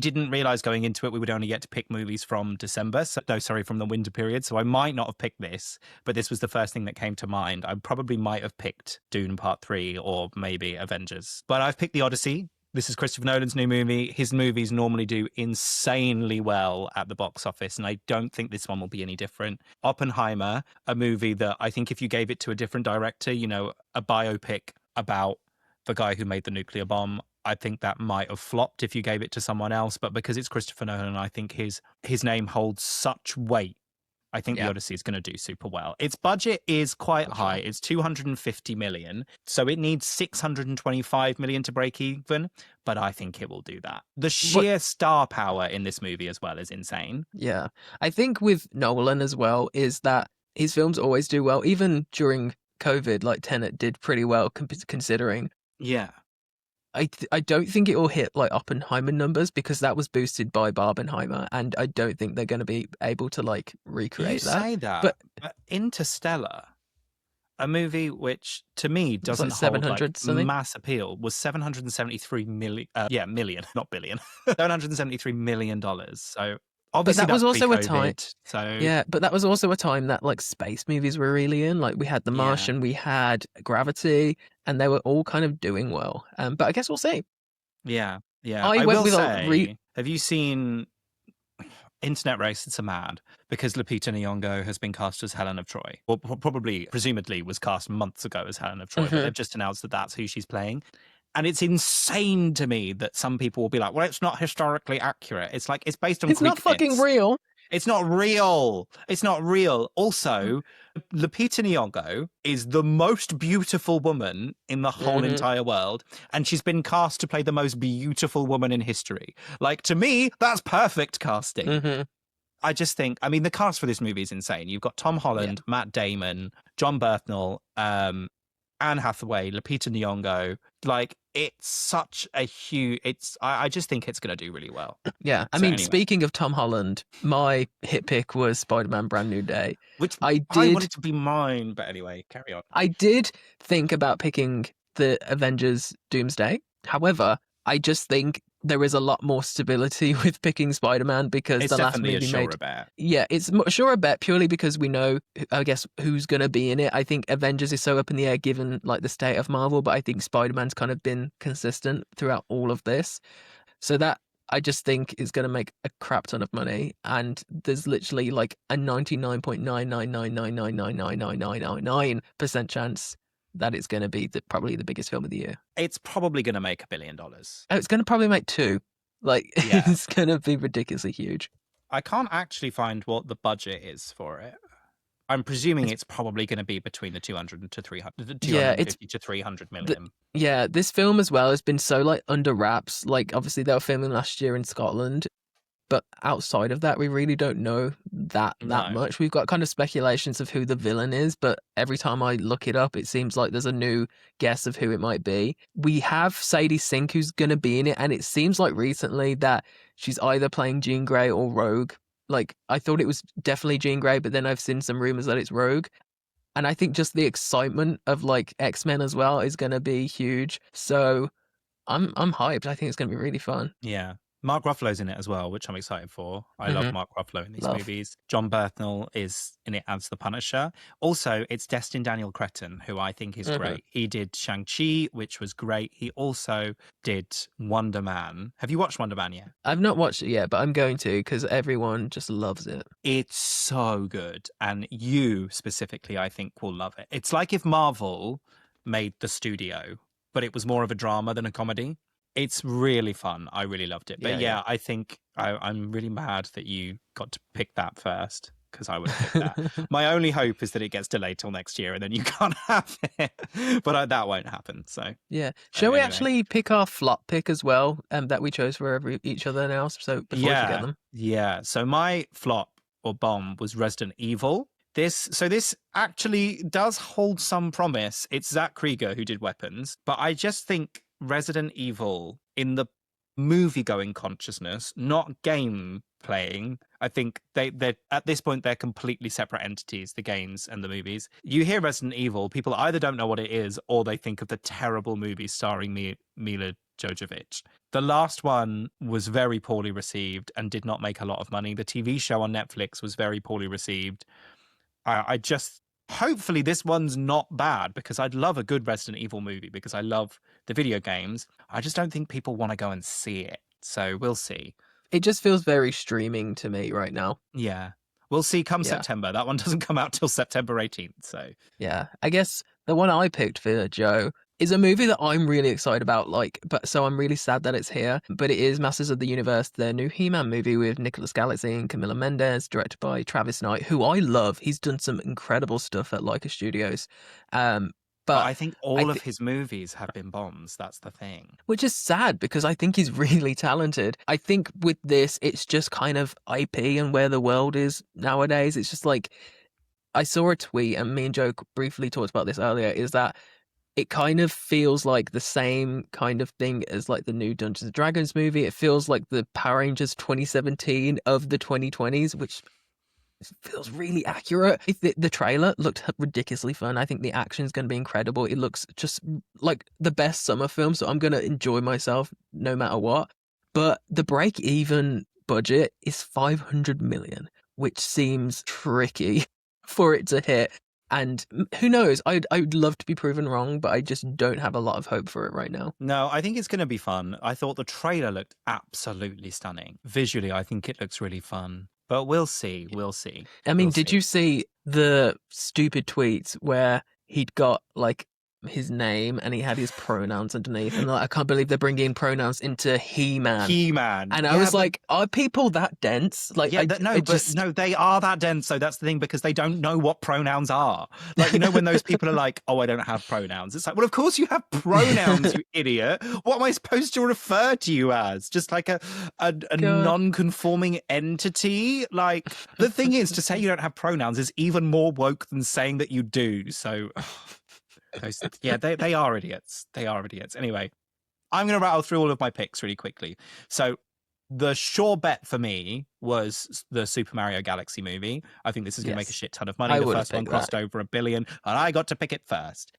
didn't realize going into it we would only get to pick movies from December. From the winter period. So I might not have picked this, but this was the first thing that came to mind. I probably might have picked Dune Part 3 or maybe Avengers. But I've picked The Odyssey. This is Christopher Nolan's new movie. His movies normally do insanely well at the box office, and I don't think this one will be any different. Oppenheimer, a movie that I think if you gave it to a different director, a biopic about the guy who made the nuclear bomb, I think that might have flopped if you gave it to someone else. But because it's Christopher Nolan, I think his name holds such weight. I think The Odyssey is going to do super well. Its budget is quite high. It's 250 million. So it needs 625 million to break even. But I think it will do that. The sheer star power in this movie as well is insane. Yeah. I think with Nolan as well is that his films always do well. Even during COVID, like Tenet did pretty well considering. Yeah. I don't think it will hit like Oppenheimer numbers because that was boosted by Barbenheimer, and I don't think they're going to be able to like recreate that. You say that, but Interstellar, a movie which to me doesn't hold like mass appeal, was $773 million. Million, not billion. $773 million. So obviously that was also a time. So yeah, but that was also a time that like space movies were really in. Like we had The Martian, we had Gravity, and they were all kind of doing well. But I guess we'll see. Yeah. I will say, have you seen Internet Racists Are Mad? Because Lupita Nyong'o has been cast as Helen of Troy. Well, presumably was cast months ago as Helen of Troy, but they've just announced that that's who she's playing. And it's insane to me that some people will be like, well, it's not historically accurate. It's like, it's based on Greek not fucking myths. real. It's not real. It's not real. Also, Lupita Nyong'o is the most beautiful woman in the whole entire world. And she's been cast to play the most beautiful woman in history. Like, to me, that's perfect casting. I just think, I mean, the cast for this movie is insane. You've got Tom Holland, Matt Damon, John Bernthal, Anne Hathaway, Lupita Nyong'o. Like, it's such a huge... I just think it's going to do really well. Yeah, I mean, anyway. Speaking of Tom Holland, my hit pick was Spider-Man Brand New Day. Which I wanted to be mine, but anyway, carry on. I did think about picking the Avengers Doomsday. However, I just think there is a lot more stability with picking Spider-Man because it's the last movie a surer bet. Yeah, it's a surer bet purely because we know, I guess, who's going to be in it. I think Avengers is so up in the air given like the state of Marvel, but I think Spider-Man's kind of been consistent throughout all of this. So that I just think is going to make a crap ton of money, and there's literally like a 99.999999999% chance that it's going to be probably the biggest film of the year. It's probably going to make $1 billion. Oh, it's going to probably make 2. Like, it's going to be ridiculously huge. I can't actually find what the budget is for it. I'm presuming It's it's probably going to be between the 200 to 300, the yeah, it's 250 to 300 the million. yeah, this film as well has been so like under wraps. Like obviously they were filming last year in Scotland, but outside of that, we really don't know that No. much. We've got kind of speculations of who the villain is, but every time I look it up, it seems like there's a new guess of who it might be. We have Sadie Sink who's going to be in it, and it seems like recently that she's either playing Jean Grey or Rogue. Like I thought it was definitely Jean Grey, but then I've seen some rumors that it's Rogue. And I think just the excitement of like X-Men as well is going to be huge. So I'm hyped. I think it's going to be really fun. Yeah. Mark Ruffalo's in it as well, which I'm excited for. I love Hmm. Mark Ruffalo in these Love. movies. John Bernthal is in it as the Punisher. Also, it's Destin Daniel Cretton, who I think is Hmm. great. He did Shang-Chi, which was great. He also did Wonder Man. Have you watched Wonder Man yet? I've not watched it yet, but I'm going to because everyone just loves it. It's so good. And you specifically, I think, will love it. It's like if Marvel made The Studio, but it was more of a drama than a comedy. It's really fun. I really loved it. But Yeah, yeah, I think I'm really mad that you got to pick that first because I would have picked that. yeah. My only hope is that it gets delayed till next year and then you can't have it. But that won't happen. So, Yeah. so Shall we anyway. actually pick our flop pick as well, that we chose for each other now? So before we forget Yeah, them. yeah. So my flop or bomb was Resident Evil. This actually does hold some promise. It's Zach Krieger who did Weapons, but I just think Resident Evil in the movie going consciousness, not game playing. I think they're at this point they're completely separate entities, the games and the movies. You hear Resident Evil, people either don't know what it is or they think of the terrible movie starring Mila Jovovich. The last one was very poorly received and did not make a lot of money. The TV show on Netflix was very poorly received. I just hopefully this one's not bad because I'd love a good Resident Evil movie because I love the video games. I just don't think people want to go and see it. So we'll see. It just feels very streaming to me right now. Yeah. We'll see come Yeah. September. That one doesn't come out till September 18th. So Yeah. I guess the one I picked for Joe is a movie that I'm really excited about, like, but so I'm really sad that it's here. But it is Masters of the Universe, the new He-Man movie with Nicholas Galitzine and Camila Mendes, directed by Travis Knight, who I love. He's done some incredible stuff at Leica Studios. Um, but but I think I all of think, his movies have been bombs. That's the thing. which is sad because I think he's really talented. I think with this, it's just kind of IP and where the world is nowadays. It's just like I saw a tweet, and me and Joe briefly talked about this earlier, is that it kind of feels like the same kind of thing as like the new Dungeons and Dragons movie. It feels like the Power Rangers 2017 of the 2020s, which feels really accurate. The trailer looked ridiculously fun. I think the action is going to be incredible. It looks just like the best summer film, so I'm going to enjoy myself no matter what. But the break even budget is 500 million, which seems tricky for it to hit. And who knows? I'd love to be proven wrong, but I just don't have a lot of hope for it right now. No, I think it's going to be fun. I thought the trailer looked absolutely stunning. Visually, I think it looks really fun. But we'll see. We'll see. I mean, We'll did see. you see the stupid tweets where he'd got like his name and he had his pronouns underneath, and like, I can't believe they're bringing pronouns into He-Man. He-Man. And I Yeah, was like, are people that dense? Like, yeah, no, they are that dense. So that's the thing because they don't know what pronouns are. Like, you know, when those people are like, "Oh, I don't have pronouns." It's like, well, of course you have pronouns, you idiot. What am I supposed to refer to you as? Just like a God. non-conforming entity? Like, the thing is, to say you don't have pronouns is even more woke than saying that you do. So, they are idiots. They are idiots. Anyway, I'm going to rattle through all of my picks really quickly. So the sure bet for me was the Super Mario Galaxy movie. I think this is going to make a Yes, shit ton of money. I The would have first one picked cost that. over $1 billion, and I got to pick it first.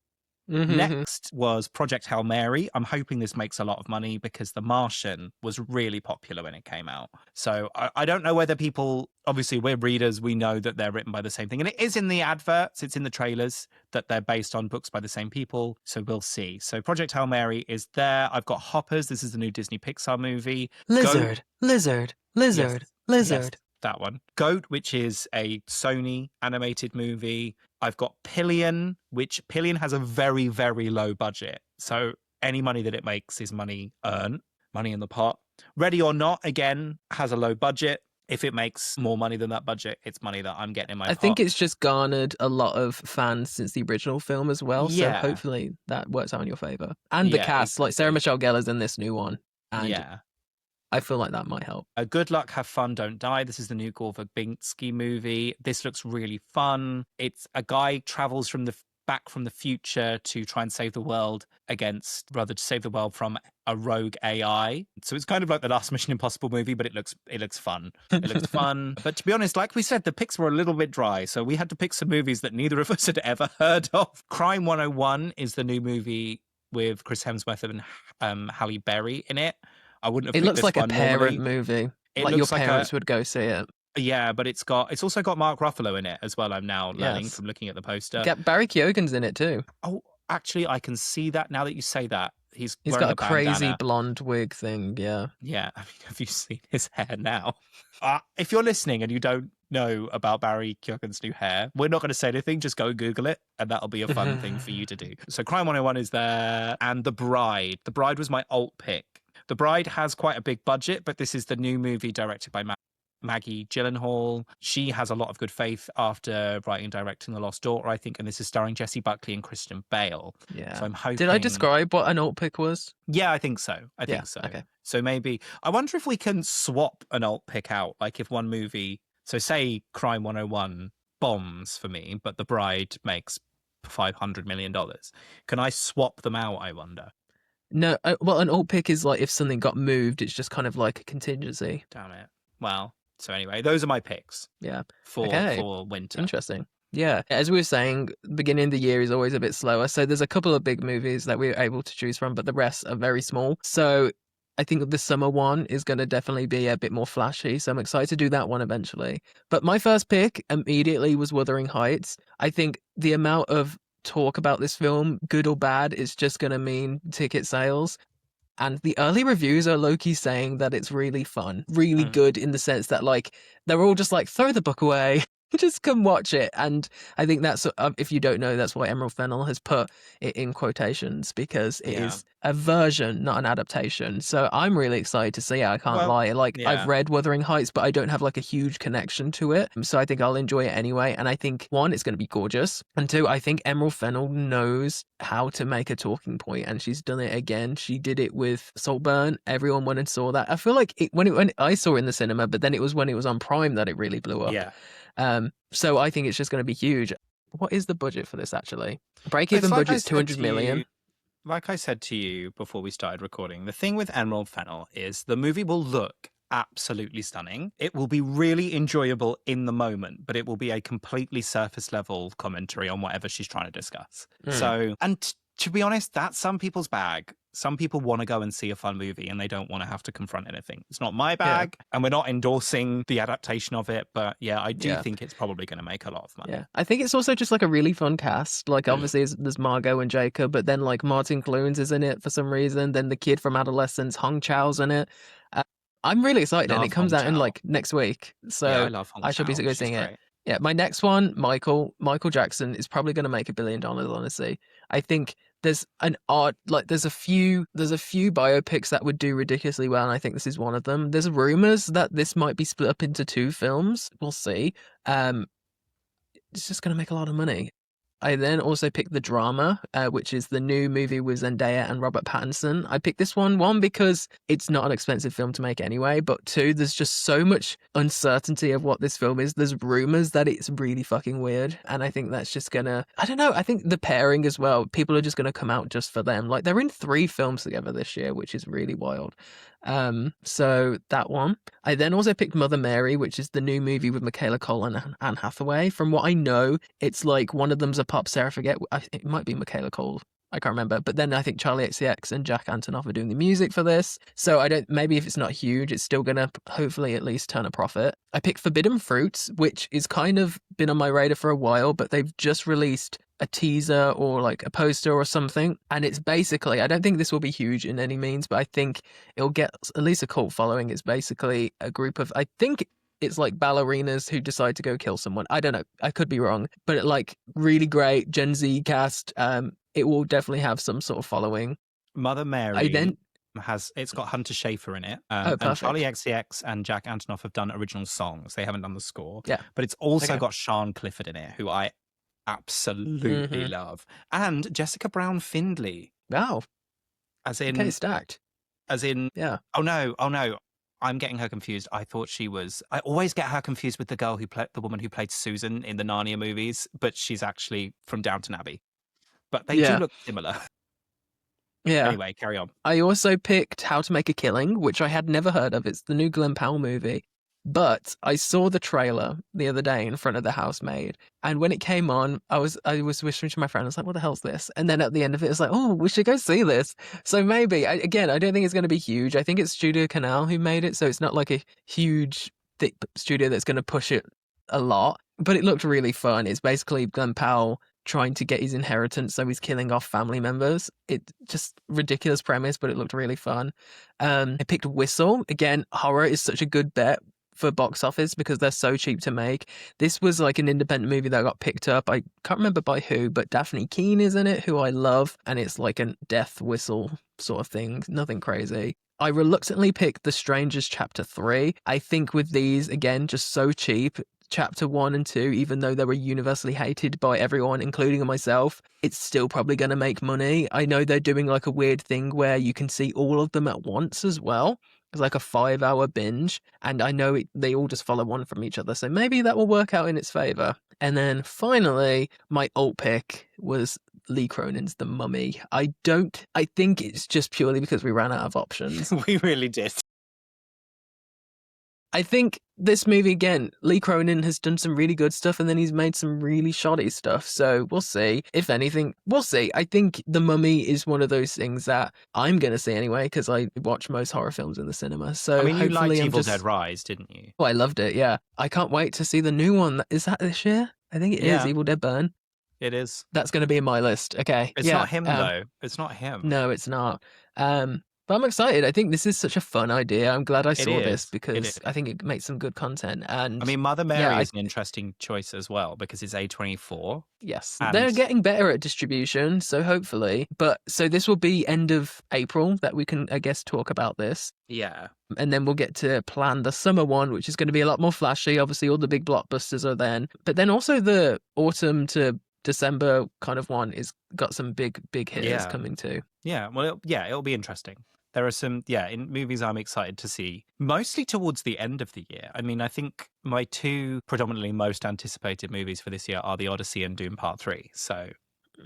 Mm-hmm. Next was Project Hail Mary. I'm hoping this makes a lot of money because The Martian was really popular when it came out. So I don't know whether people, obviously we're readers, we know that they're written by the same thing. And it is in the adverts, it's in the trailers that they're based on books by the same people. So we'll see. So Project Hail Mary is there. I've got Hoppers. This is the new Disney Pixar movie. Goat. Lizard, lizard, Yes. lizard, Yes. lizard. That one. Goat, which is a Sony animated movie. I've got Pillion, which Pillion has a very, very low budget. So any money that it makes is money earned, money in the pot. Ready or Not, again, has a low budget. if it makes more money than that budget, it's money that I'm getting in my I think pot. it's just garnered a lot of fans since the original film as well. So Yeah. hopefully that works out in your favor. And the Yeah, cast, like Sarah exactly. Michelle Gellar's in this new one. And Yeah. I feel like that might help. Good Luck, Have Fun, Don't Die. This is the new Gore Verbinski movie. This looks really fun. It's a guy travels from the back from the future to try and save the world to save the world from a rogue AI. So it's kind of like the last Mission Impossible movie, but it looks fun. It looks fun. But to be honest, like we said, the picks were a little bit dry. So we had to pick some movies that neither of us had ever heard of. Crime 101 is the new movie with Chris Hemsworth and Halle Berry in it. I wouldn't have It picked looks this like a one parent normally. movie. It Like your looks like parents would go see it. yeah, but it's also got Mark Ruffalo in it as well. I'm now learning Yes. from looking at the poster. Barry Keoghan's in it too. Oh, actually, I can see that now that you say that. He's wearing got a crazy bandana. blonde wig thing. Yeah. Yeah, I mean, have you seen his hair now? If you're listening and you don't know about Barry Keoghan's new hair, we're not going to say anything. Just go Google it, and that'll be a fun thing for you to do. So Crime 101 is there, and The Bride. The Bride was my alt pick. The Bride has quite a big budget, but this is the new movie directed by Maggie Gyllenhaal. She has a lot of good faith after writing and directing The Lost Daughter, I think, and this is starring Jessie Buckley and Christian Bale. Yeah. So I'm hoping... Did I describe what an alt pick was? Yeah, I think so. I think so. Okay. So maybe... I wonder if we can swap an alt pick out, like if one movie... So say Crime 101 bombs for me, but The Bride makes $500 million. Can I swap them out, I wonder? No, well, an alt pick is like if something got moved, it's just kind of like a contingency. Damn it. Well... So anyway, those are my picks. Yeah. For winter. Interesting. Yeah. As we were saying, beginning of the year is always a bit slower. So there's a couple of big movies that we were able to choose from, but the rest are very small. So I think the summer one is going to definitely be a bit more flashy. So I'm excited to do that one eventually. But my first pick immediately was Wuthering Heights. I think the amount of talk about this film, good or bad, is just going to mean ticket sales. And the early reviews are low-key saying that it's really fun, really good in the sense that, like, they're all just like, throw the book away, just come watch it. And I think that's, if you don't know, that's why Emerald Fennell has put it in quotations, because it is a version, not an adaptation. So I'm really excited to see it. I can't lie. Like, I've read Wuthering Heights, but I don't have like a huge connection to it. So I think I'll enjoy it anyway. And I think, one, it's going to be gorgeous. And two, I think Emerald Fennell knows how to make a talking point, and she's done it again. She did it with Saltburn. Everyone went and saw that. I feel like when I saw it in the cinema, but then it was when it was on Prime that it really blew up. Yeah. So I think it's just going to be huge. What is the budget for this actually? Break-even budget's 200 million. Like I said to you before we started recording, the thing with Emerald Fennell is the movie will look absolutely stunning. It will be really enjoyable in the moment, but it will be a completely surface level commentary on whatever she's trying to discuss. So, and to be honest, that's some people's bag. Some people want to go and see a fun movie and they don't want to have to confront anything. It's not my bag, and we're not endorsing the adaptation of it, but yeah, I do think it's probably going to make a lot of money. Yeah, I think it's also just like a really fun cast. Like, obviously, there's Margot and Jacob, but then like Martin Clunes is in it for some reason. Then the kid from Adolescence, Hong Chau's in it. I'm really excited, and it comes out in like next week, so I shall be seeing it. Yeah, my next one, Michael Jackson, is probably going to make $1 billion. Honestly, I think there's there's a few biopics that would do ridiculously well, and I think this is one of them. There's rumors that this might be split up into 2 films. We'll see. It's just going to make a lot of money. I then also picked The Drama, which is the new movie with Zendaya and Robert Pattinson. I picked this one because it's not an expensive film to make anyway, but 2, there's just so much uncertainty of what this film is. There's rumors that it's really fucking weird, and I think that's just gonna, I don't know, I think the pairing as well, people are just gonna come out just for them. Like, they're in 3 films together this year, which is really wild. So that one. I then also picked Mother Mary, which is the new movie with Michaela Cole and Anne Hathaway. From what I know, it's like one of them's a pop star. I forget. It might be Michaela Cole. I can't remember. But then I think Charlie XCX and Jack Antonoff are doing the music for this. So maybe if it's not huge, it's still gonna hopefully at least turn a profit. I picked Forbidden Fruits, which is kind of been on my radar for a while, but they've just released a teaser or like a poster or something, and it's basically, I don't think this will be huge in any means, but I think it'll get at least a cult following. It's basically a group of, I think it's like ballerinas who decide to go kill someone. I don't know, I could be wrong, but like really great Gen Z cast. It will definitely have some sort of following. Mother Mary it's got Hunter Schafer in it, Oh, and Charlie perfect. XCX and Jack Antonoff have done original songs. They haven't done the score, Yeah. but it's also Okay. got Sean Clifford in it, who I absolutely Mm-hmm. love, and Jessica Brown Findlay, Wow. as Okay, in, stacked. as in. Yeah. Oh no, I'm getting her confused. I thought she was. I always get her confused with the girl who played the woman who played Susan in the Narnia movies, but she's actually from Downton Abbey. But they do Yeah. look similar. Yeah. Anyway, carry on. I also picked How to Make a Killing, which I had never heard of. It's the new Glen Powell movie. But I saw the trailer the other day in front of the housemaid, and when it came on, I was whispering to my friend, I was like, "What the hell's this?" And then at the end of it, it's like, "Oh, we should go see this." So maybe again, I don't think it's going to be huge. I think it's Studio Canal who made it, so it's not like a huge thick studio that's going to push it a lot. But it looked really fun. It's basically Glen Powell trying to get his inheritance, so he's killing off family members. It just ridiculous premise, but it looked really fun. I picked Whistle. Again, horror is such a good bet for box office because they're so cheap to make. This was like an independent movie that got picked up. I can't remember by who, but Daphne Keane is in it, who I love, and it's like a death whistle sort of thing. Nothing crazy. I reluctantly picked The Strangers Chapter 3. I think with these, again, just so cheap, Chapter 1 and 2, even though they were universally hated by everyone, including myself, it's still probably going to make money. I know they're doing like a weird thing where you can see all of them at once as well. It's like a 5-hour binge, and I know they all just follow one from each other, so maybe that will work out in its favour. And then finally, my alt pick was Lee Cronin's The Mummy. I think it's just purely because we ran out of options. We really did. I think this movie, again, Lee Cronin has done some really good stuff and then he's made some really shoddy stuff. So we'll see. If anything, we'll see. I think The Mummy is one of those things that I'm going to see anyway because I watch most horror films in the cinema. So I mean, you liked hopefully Evil Dead Rise, didn't you? Oh, I loved it, yeah. I can't wait to see the new one. Is that this year? I think it is, Yeah. Evil Dead Burn. It is. That's going to be in my list. Okay, It's yeah. not him, though. It's not him. No, it's not. But I'm excited. I think this is such a fun idea. I'm glad I saw this because I think it makes some good content. And I mean, Mother Mary is an interesting choice as well because it's A24. Yes, and they're getting better at distribution, so hopefully. But so this will be end of April that we can, I guess, talk about this. Yeah. And then we'll get to plan the summer one, which is going to be a lot more flashy. Obviously, all the big blockbusters are then. But then also the autumn to December kind of one is got some big hitters coming too. Yeah, well, it'll be interesting. There are some, in movies I'm excited to see, mostly towards the end of the year. I mean, I think my two predominantly most anticipated movies for this year are The Odyssey and Doom Part 3. So,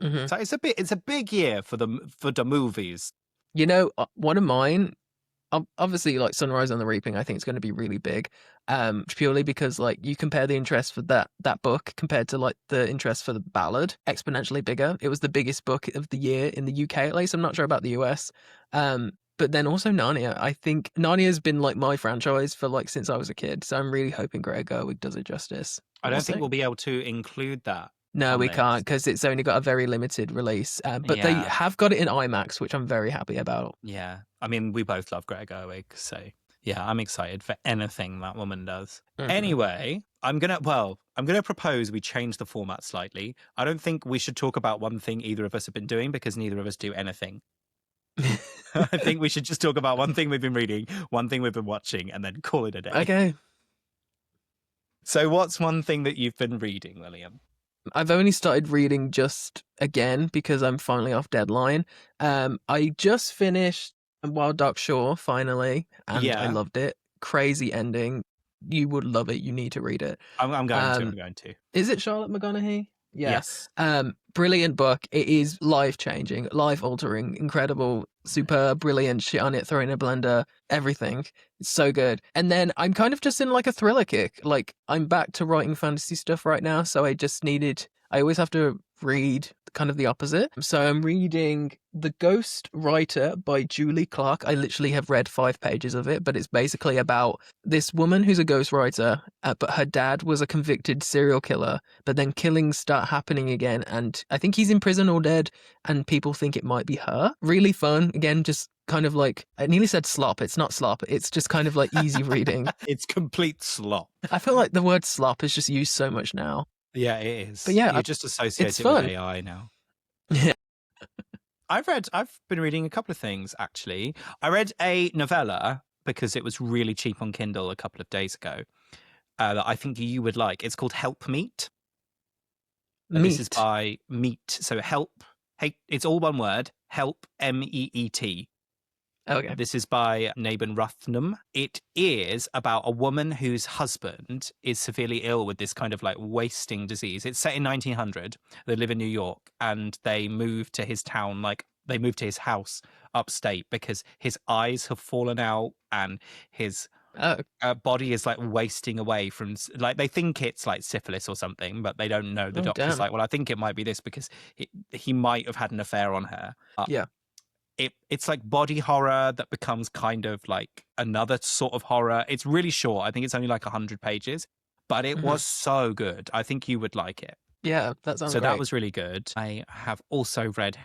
so it's a big year for the movies. You know, one of mine, obviously, like Sunrise on the Reaping, I think it's going to be really big, purely because like you compare the interest for that book compared to like the interest for the ballad, exponentially bigger. It was the biggest book of the year in the UK, at least. I'm not sure about the US. But then also Narnia. I think Narnia's been like my franchise for like since I was a kid, so I'm really hoping Greta Gerwig does it justice. I don't think we'll be able to include that. No, we can't because it's only got a very limited release. But they have got it in IMAX, which I'm very happy about. Yeah. I mean, we both love Greta Gerwig, so yeah, I'm excited for anything that woman does. Anyway, I'm going to propose we change the format slightly. I don't think we should talk about one thing either of us have been doing because neither of us do anything. I think we should just talk about one thing we've been reading, one thing we've been watching, and then call it a day. Okay. So what's one thing that you've been reading, William? I've only started reading just again because I'm finally off deadline. I just finished Wild Dark Shore finally, and I loved it. Crazy ending. You would love it. You need to read it. I'm going to. Is it Charlotte McGonaghy? Yeah. Yes. Brilliant book. It is life-changing, life-altering, incredible, superb, brilliant, shit on it, throw in a blender, everything. It's so good. And then I'm kind of just in like a thriller kick. Like I'm back to writing fantasy stuff right now, so I always have to read kind of the opposite. So I'm reading The Ghost Writer by Julie Clark. I literally have read 5 pages of it, but it's basically about this woman who's a ghostwriter, but her dad was a convicted serial killer, but then killings start happening again, and I think he's in prison or dead, and people think it might be her. Really fun. Again, just kind of like, I nearly said slop. It's not slop. It's just kind of like easy reading. It's complete slop. I feel like the word slop is just used so much now. Yeah, it is. But yeah, you just associate it with AI now. Yeah. I've been reading a couple of things, actually. I read a novella because it was really cheap on Kindle a couple of days ago that I think you would like. It's called Help Meet. This is Meat. by Meet. So help. Hey, it's all one word. Help, Meet. Okay. This is by Nabin Ruthnam. It is about a woman whose husband is severely ill with this kind of like wasting disease. It's set in 1900. They live in New York and they move to his town, like they move to his house upstate because his eyes have fallen out and his Oh. body is like wasting away from, like, they think it's like syphilis or something, but they don't know. The Oh, doctor's damn. like, well, I think it might be this because he might have had an affair on her. Yeah. It's like body horror that becomes kind of like another sort of horror. It's really short. I think it's only like 100 pages, but it Hmm. was so good. I think you would like it. Yeah, that sounds So that great. was really good. I have also read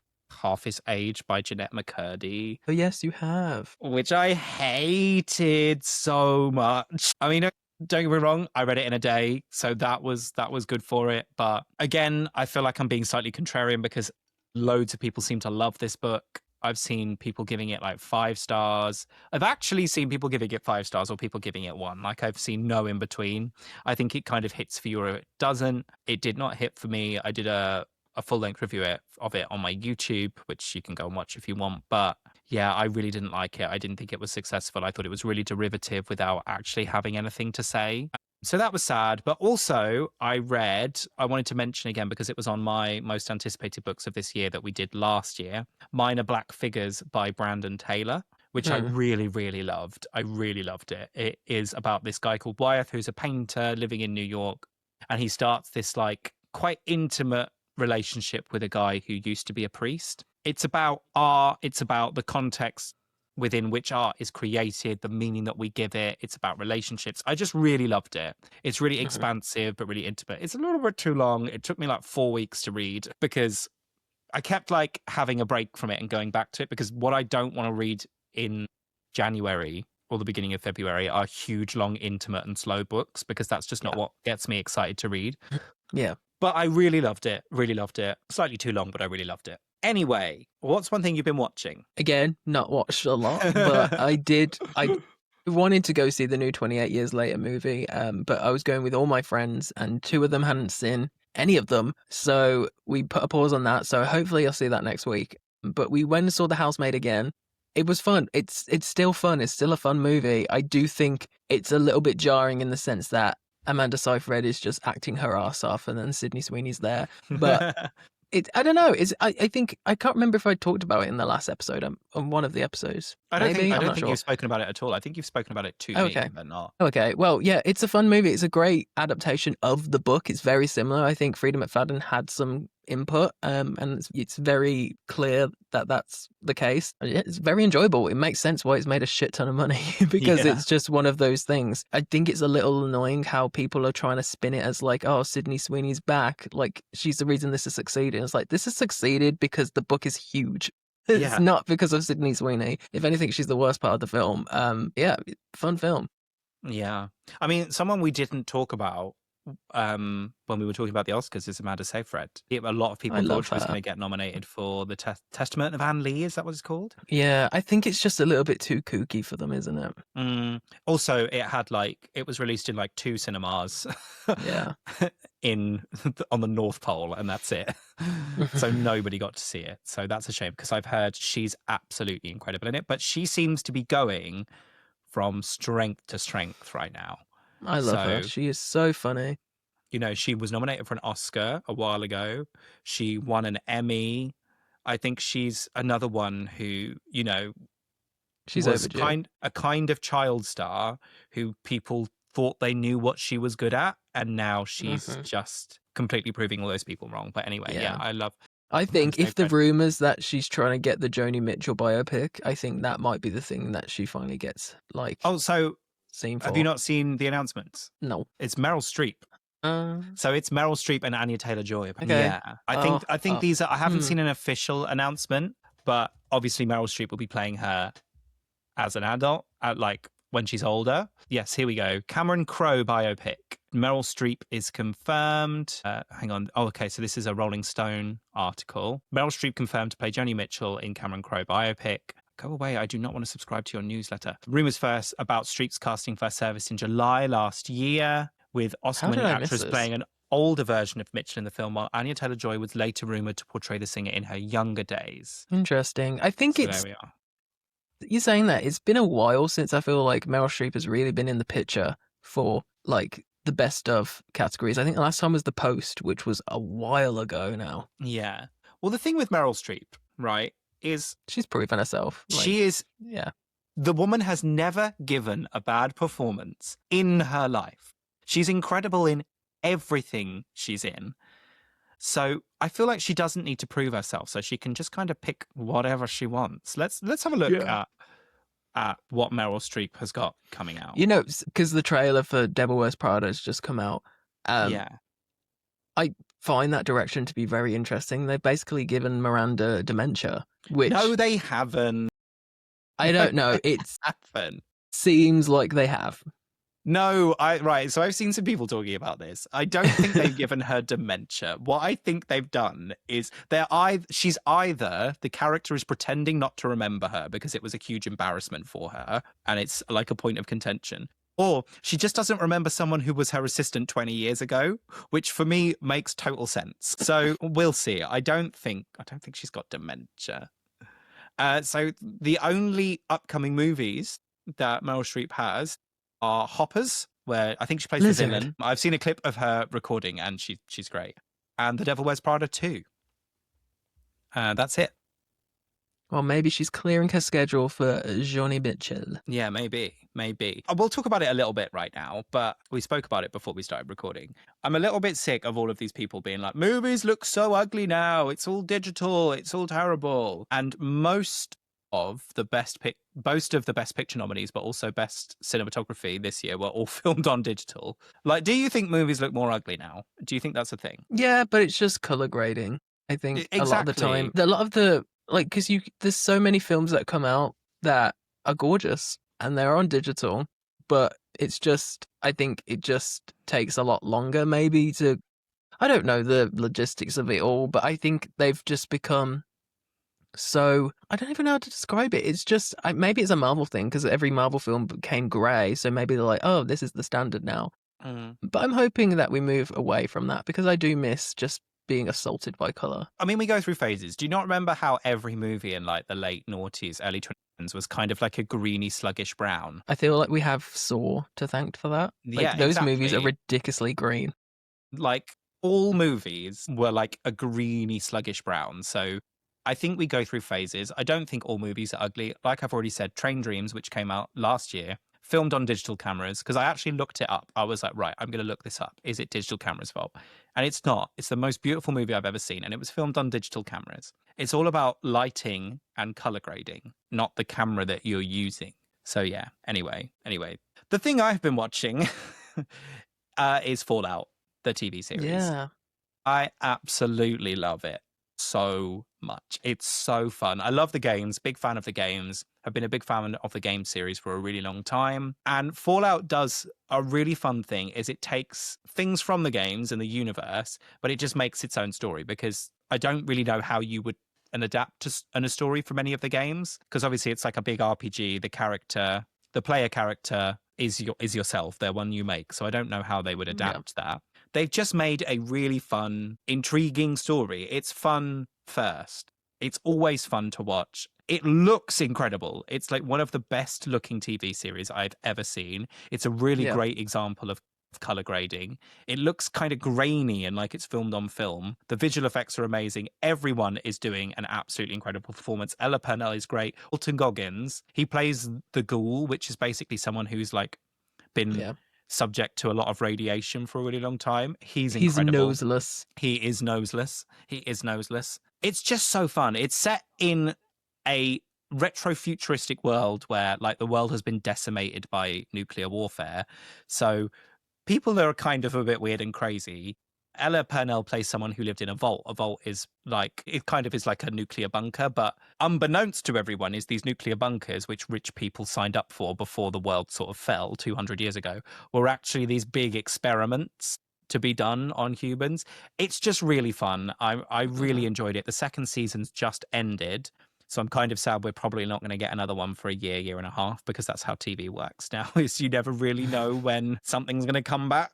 Half His Age by Jeanette McCurdy, Oh, yes, you have. which I hated so much. I mean, don't get me wrong, I read it in a day, so that was good for it. But again, I feel like I'm being slightly contrarian because loads of people seem to love this book. I've seen people giving it like 5 stars. I've actually seen people giving it 5 stars or people giving it 1. Like, I've seen no in between. I think it kind of hits for you or it doesn't. It did not hit for me. I did a full length review of it on my YouTube, which you can go and watch if you want. But yeah, I really didn't like it. I didn't think it was successful. I thought it was really derivative without actually having anything to say. So that was sad. But also, I wanted to mention again because it was on my most anticipated books of this year that we did last year, Minor Black Figures by Brandon Taylor, which I Hmm. really, really loved. I really loved it. It is about this guy called Wyeth, who's a painter living in New York. And he starts this like quite intimate relationship with a guy who used to be a priest. It's about art, it's about the context within which art is created, the meaning that we give it. It's about relationships. I just really loved it. It's really Hmm. expansive, but really intimate. It's a little bit too long. It took me like 4 weeks to read because I kept like having a break from it and going back to it because what I don't want to read in January or the beginning of February are huge, long, intimate, and slow books because that's just not Yeah. what gets me excited to read. Yeah. But I really loved it. Really loved it. Slightly too long, but I really loved it. Anyway, what's one thing you've been watching? Again, not watched a lot, but I did. I wanted to go see the new 28 Years Later movie, but I was going with all my friends, and 2 of them hadn't seen any of them, so we put a pause on that. So hopefully, I'll see that next week. But we went and saw The Housemaid again. It was fun. It's still fun. It's still a fun movie. I do think it's a little bit jarring in the sense that Amanda Seyfried is just acting her ass off, and then Sydney Sweeney's there, but I don't know. I think I can't remember if I talked about it in the last episode on one of the episodes. Maybe I I'm don't not think sure. you've spoken about it at all. I think you've spoken about it to Oh, me, okay. but not. Okay. Well, yeah, it's a fun movie. It's a great adaptation of the book. It's very similar. I think Frida McFadden had some input, and it's very clear that that's the case. It's very enjoyable. It makes sense why it's made a shit ton of money because Yeah. it's just one of those things. I think it's a little annoying how people are trying to spin it as like, oh, Sydney Sweeney's back. Like, she's the reason this has succeeded. It's like, this has succeeded because the book is huge. It's Yeah. not because of Sydney Sweeney. If anything, she's the worst part of the film. Yeah, fun film. Yeah. I mean, someone we didn't talk about when we were talking about the Oscars is Amanda Seyfried. A lot of I people thought love she was her. going to get nominated for the Testament of Anne Lee. Is that what it's called? Yeah, I think it's just a little bit too kooky for them, isn't it? Also, it was released in like 2 cinemas Yeah. on the North Pole, and that's it. So nobody got to see it. So that's a shame because I've heard she's absolutely incredible in it. But she seems to be going from strength to strength right now. I love her. So, She is so funny. she was nominated for an Oscar a while ago. She won an Emmy. I think she's another one who, She's was overdue. a kind of child star who people thought they knew what she was good at, and now she's Hmm. just completely proving all those people wrong. But anyway, yeah, Yeah. I love I Amanda think if the Seyfried. rumors that she's trying to get the Joni Mitchell biopic, I think that might be the thing that she finally gets like Oh, so seen have you for. not seen the announcements? No. It's Meryl Streep. Uh, So it's Meryl Streep and Anya Taylor-Joy. okay. Yeah, Oh, I think oh. these are. I haven't seen an official announcement, but obviously Meryl Streep will be playing her as an adult, like when she's older. Yes, here we go. Cameron Crowe biopic. Meryl Streep is confirmed. Hang on. Oh, okay. So this is a Rolling Stone article. Meryl Streep confirmed to play Joni Mitchell in Cameron Crowe biopic. Go away. I do not want to subscribe to your newsletter. Rumors first about Streep's casting first service in July last year, with How did Oscar-winning I miss actress this? playing an older version of Mitchell in the film, while Anya Taylor-Joy was later rumored to portray the singer in her younger days. Interesting. I think So there it's, we are. you're saying that it's been a while since I feel like Meryl Streep has really been in the picture for like the best of categories. I think the last time was The Post, which was a while ago now. Yeah. Well, the thing with Meryl Streep, right, is She's proven herself. she is Yeah. the woman has never given a bad performance in her life. She's incredible in everything she's in. So I feel like she doesn't need to prove herself, so she can just kind of pick whatever she wants. Let's have a look at what Meryl Streep has got coming out. You know, because the trailer for Devil Wears Prada has just come out. Yeah. I find that direction to be very interesting. They've basically given Miranda dementia, which No, they haven't. I don't know. It Haven't. seems like they have. No, right. So I've seen some people talking about this. I don't think they've given her dementia. What I think they've done is she's either the character is pretending not to remember her because it was a huge embarrassment for her and it's like a point of contention. Or she just doesn't remember someone who was her assistant 20 years ago, which for me makes total sense. So we'll see. I don't think she's got dementia. So the only upcoming movies that Meryl Streep has are Hoppers, where I think she plays Lizard. the villain. I've seen a clip of her recording and she's great. And The Devil Wears Prada 2. That's it. Well, maybe she's clearing her schedule for Joni Mitchell. Yeah, maybe. We'll talk about it a little bit right now, but we spoke about it before we started recording. I'm a little bit sick of all of these people being like, movies look so ugly now. It's all digital. It's all terrible. And most of the best picture nominees, but also best cinematography this year were all filmed on digital. Like, do you think movies look more ugly now? Do you think that's a thing? Yeah, but it's just color grading. I think Exactly. a lot of the time, a lot of the because there's so many films that come out that are gorgeous and they're on digital, but it's just I think it just takes a lot longer maybe to. I don't know the logistics of it all, but I think they've just become so I don't even know how to describe it. It's just maybe it's a Marvel thing because every Marvel film became grey, so maybe they're like, oh, this is the standard now. But I'm hoping that we move away from that because I do miss just being assaulted by color. I mean, we go through phases. Do you not remember how every movie in like the late noughties, early 20s was kind of like a greeny, sluggish brown? I feel like we have Saw to thank for that. Like, Yeah, those movies are exactly. ridiculously green. Like all movies were like a greeny, sluggish brown. So I think we go through phases. I don't think all movies are ugly. Like I've already said, Train Dreams, which came out last year, filmed on digital cameras, because I actually looked it up. I was like, right, I'm going to look this up. Is it digital cameras' fault? And it's not. It's the most beautiful movie I've ever seen, and it was filmed on digital cameras. It's all about lighting and color grading, not the camera that you're using. So yeah, anyway. The thing I've been watching is Fallout, the TV series. Yeah. I absolutely love it so much. It's so fun. I love the games, big fan of the games. I've been a big fan of the game series for a really long time. And Fallout does a really fun thing is it takes things from the games and the universe, but it just makes its own story because I don't really know how you would adapt to a story from any of the games because obviously it's like a big RPG. The player character is yourself. They're one you make. So I don't know how they would adapt that. They've just made a really fun, intriguing story. It's fun first. It's always fun to watch. It looks incredible. It's like one of the best looking TV series I've ever seen. It's a really great example of color grading. It looks kind of grainy and like it's filmed on film. The visual effects are amazing. Everyone is doing an absolutely incredible performance. Ella Purnell is great. Walton Goggins, he plays the ghoul, which is basically someone who's like been subject to a lot of radiation for a really long time. He's incredible. Noseless. He is noseless. It's just so fun. It's set in a retro-futuristic world where like the world has been decimated by nuclear warfare. So people are kind of a bit weird and crazy. Ella Purnell plays someone who lived in a vault. A vault is like, it kind of is like a nuclear bunker, but unbeknownst to everyone is these nuclear bunkers, which rich people signed up for before the world sort of fell 200 years ago, were actually these big experiments to be done on humans. It's just really fun. I really enjoyed it. The second season's just ended. So I'm kind of sad we're probably not going to get another one for a year and a half, because that's how TV works now, is you never really know when something's going to come back.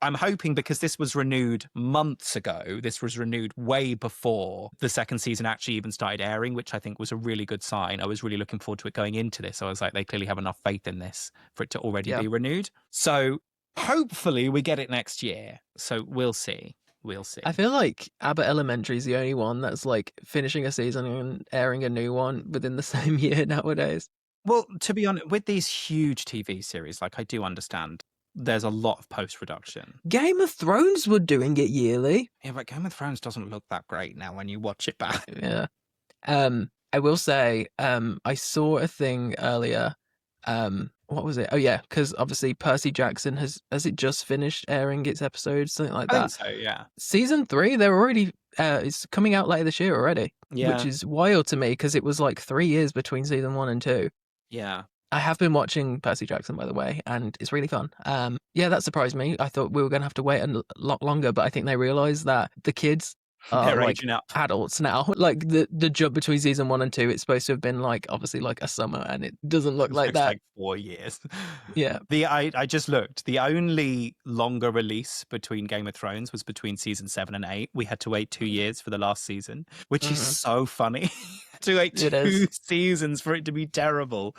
I'm hoping, because this was renewed months ago, this was renewed way before the second season actually even started airing, which I think was a really good sign. I was really looking forward to it going into this. I was like, they clearly have enough faith in this for it to already be renewed. So hopefully we get it next year. So we'll see. We'll see. I feel like Abbott Elementary is the only one that's like finishing a season and airing a new one within the same year nowadays. Well, to be honest, with these huge TV series, like, I do understand there's a lot of post-production. Game of Thrones were doing it yearly. Yeah, but Game of Thrones doesn't look that great now when you watch it back. Yeah. I will say, I saw a thing earlier. What was it? Oh yeah, because obviously Percy Jackson has it just finished airing its episodes, something like that. I think so, yeah. Season 3, they're already it's coming out later this year already. Yeah. Which is wild to me, because it was like 3 years between season 1 and 2. Yeah. I have been watching Percy Jackson, by the way, and it's really fun. Yeah, that surprised me. I thought we were going to have to wait a lot longer, but I think they realised that the kids are They're like aging up. adults now. Like the jump between season 1 and 2, it's supposed to have been like obviously like a summer, and it doesn't look like that. Like 4 years. Yeah. I just looked. The only longer release between Game of Thrones was between season 7 and 8. We had to wait 2 years for the last season, which is so funny. To wait 2 seasons for it to be terrible.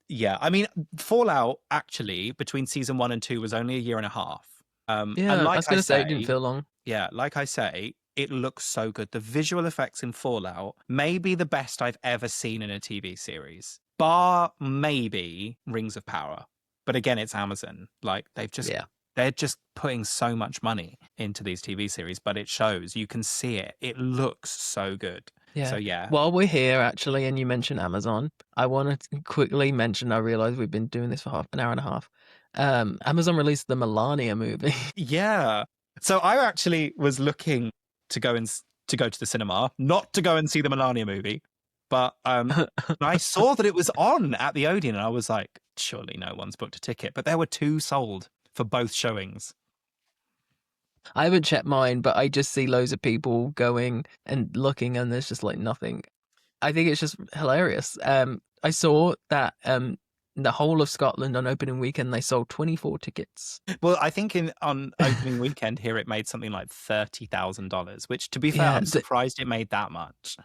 Yeah, I mean, Fallout actually between season 1 and 2 was only a year and a half. Yeah, and like I was going to say, it didn't feel long. Yeah, like I say, it looks so good. The visual effects in Fallout may be the best I've ever seen in a TV series, bar maybe Rings of Power. But again, it's Amazon. Like, they're just putting so much money into these TV series, but it shows. You can see it. It looks so good. Yeah. So, yeah. While we're here, actually, and you mentioned Amazon, I want to quickly mention, I realize we've been doing this for an hour and a half. Amazon released the Melania movie. Yeah. So I actually was looking to go to the cinema, not to go and see the Melania movie, but I saw that it was on at the Odeon, and I was like, surely no one's booked a ticket. But there were 2 sold for both showings. I haven't checked mine, but I just see loads of people going and looking, and there's just like nothing. I think it's just hilarious. I saw that the whole of Scotland on opening weekend, they sold 24 tickets. Well, I think on opening weekend here, it made something like $30,000, which, to be fair, I'm surprised it made that much.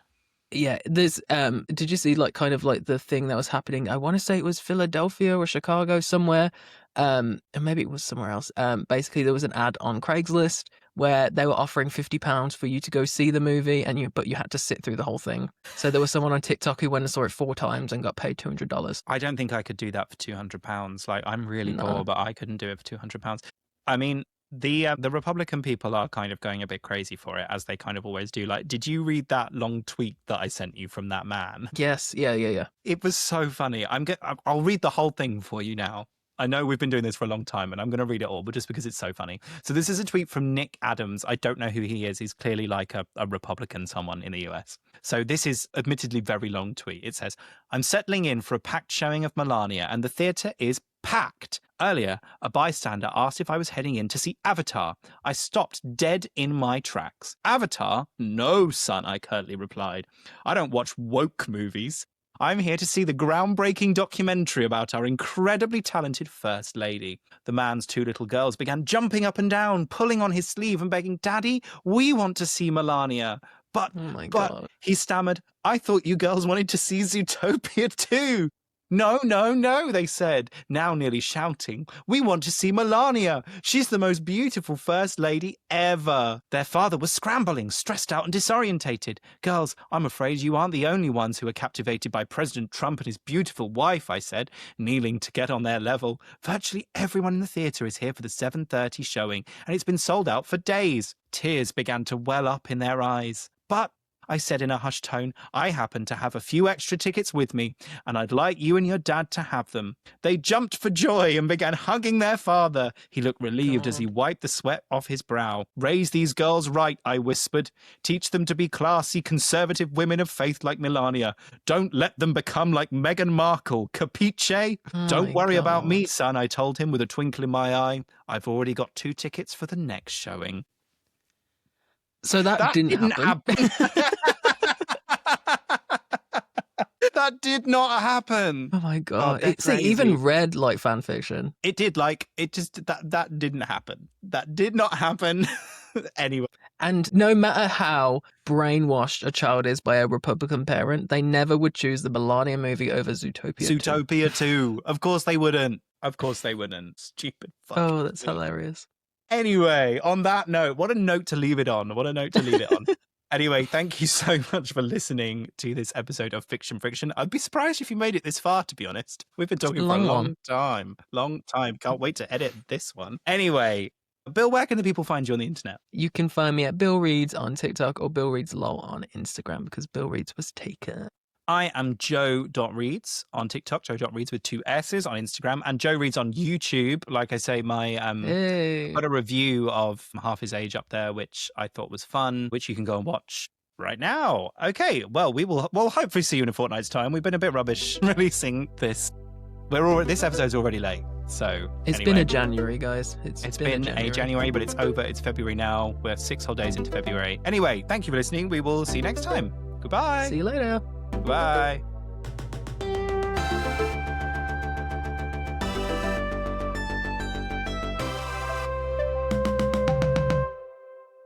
Yeah, there's did you see like kind of like the thing that was happening? I want to say it was Philadelphia or Chicago somewhere. And maybe it was somewhere else. Basically there was an ad on Craigslist where they were offering £50 for you to go see the movie, but you had to sit through the whole thing. So there was someone on TikTok who went and saw it 4 times and got paid $200. I don't think I could do that for £200. Like, I'm really poor, but I couldn't do it for £200. I mean, the Republican people are kind of going a bit crazy for it, as they kind of always do. Like, did you read that long tweet that I sent you from that man? Yes. Yeah. It was so funny. I'll read the whole thing for you now. I know we've been doing this for a long time, and I'm going to read it all, but just because it's so funny. So this is a tweet from Nick Adams. I don't know who he is. He's clearly like a Republican, someone in the US. So this is admittedly very long tweet. It says, I'm settling in for a packed showing of Melania, and the theatre is packed. Earlier, a bystander asked if I was heading in to see Avatar. I stopped dead in my tracks. Avatar? No, son, I curtly replied. I don't watch woke movies. I'm here to see the groundbreaking documentary about our incredibly talented First Lady. The man's 2 little girls began jumping up and down, pulling on his sleeve and begging, Daddy, we want to see Melania. But he stammered, I thought you girls wanted to see Zootopia too. No, they said, now nearly shouting. We want to see Melania. She's the most beautiful First Lady ever. Their father was scrambling, stressed out and disorientated. Girls, I'm afraid you aren't the only ones who are captivated by President Trump and his beautiful wife, I said, kneeling to get on their level. Virtually everyone in the theatre is here for the 7:30 showing, and it's been sold out for days. Tears began to well up in their eyes. But I said in a hushed tone. I happen to have a few extra tickets with me, and I'd like you and your dad to have them. They jumped for joy and began hugging their father. He looked relieved as he wiped the sweat off his brow. Raise these girls right, I whispered. Teach them to be classy, conservative women of faith like Melania. Don't let them become like Meghan Markle. Capiche? Don't worry about me, son, I told him with a twinkle in my eye. I've already got 2 tickets for the next showing. So that didn't happen. That did not happen. Oh my God. It even read like fan fiction. It did, like, it just, that didn't happen. That did not happen. Anyway. And no matter how brainwashed a child is by a Republican parent, they never would choose the Melania movie over Zootopia 2. Zootopia 2. Of course they wouldn't. Of course they wouldn't. Stupid fuck. Oh, that's hilarious. Anyway, on that note, what a note to leave it on. What a note to leave it on. Anyway, thank you so much for listening to this episode of Fiction Friction. I'd be surprised if you made it this far, to be honest. We've been talking for a long time. Long time. Can't wait to edit this one. Anyway, Bill, where can the people find you on the internet? You can find me at Bill Reads on TikTok or Bill Reads LOL on Instagram because Bill Reads was taken. I am Joe.Reads on TikTok, Joe.Reads with 2 S's on Instagram, and Joe Reads on YouTube. Like I say, my got a review of Half His Age up there, which I thought was fun, which you can go and watch right now. Okay, well, we'll hopefully see you in a fortnight's time. We've been a bit rubbish releasing this. This episode's already late, so it's been a January, guys. It's been a January, but it's over. It's February now. We're 6 whole days into February. Anyway, thank you for listening. We will see you next time. Goodbye. See you later. Bye.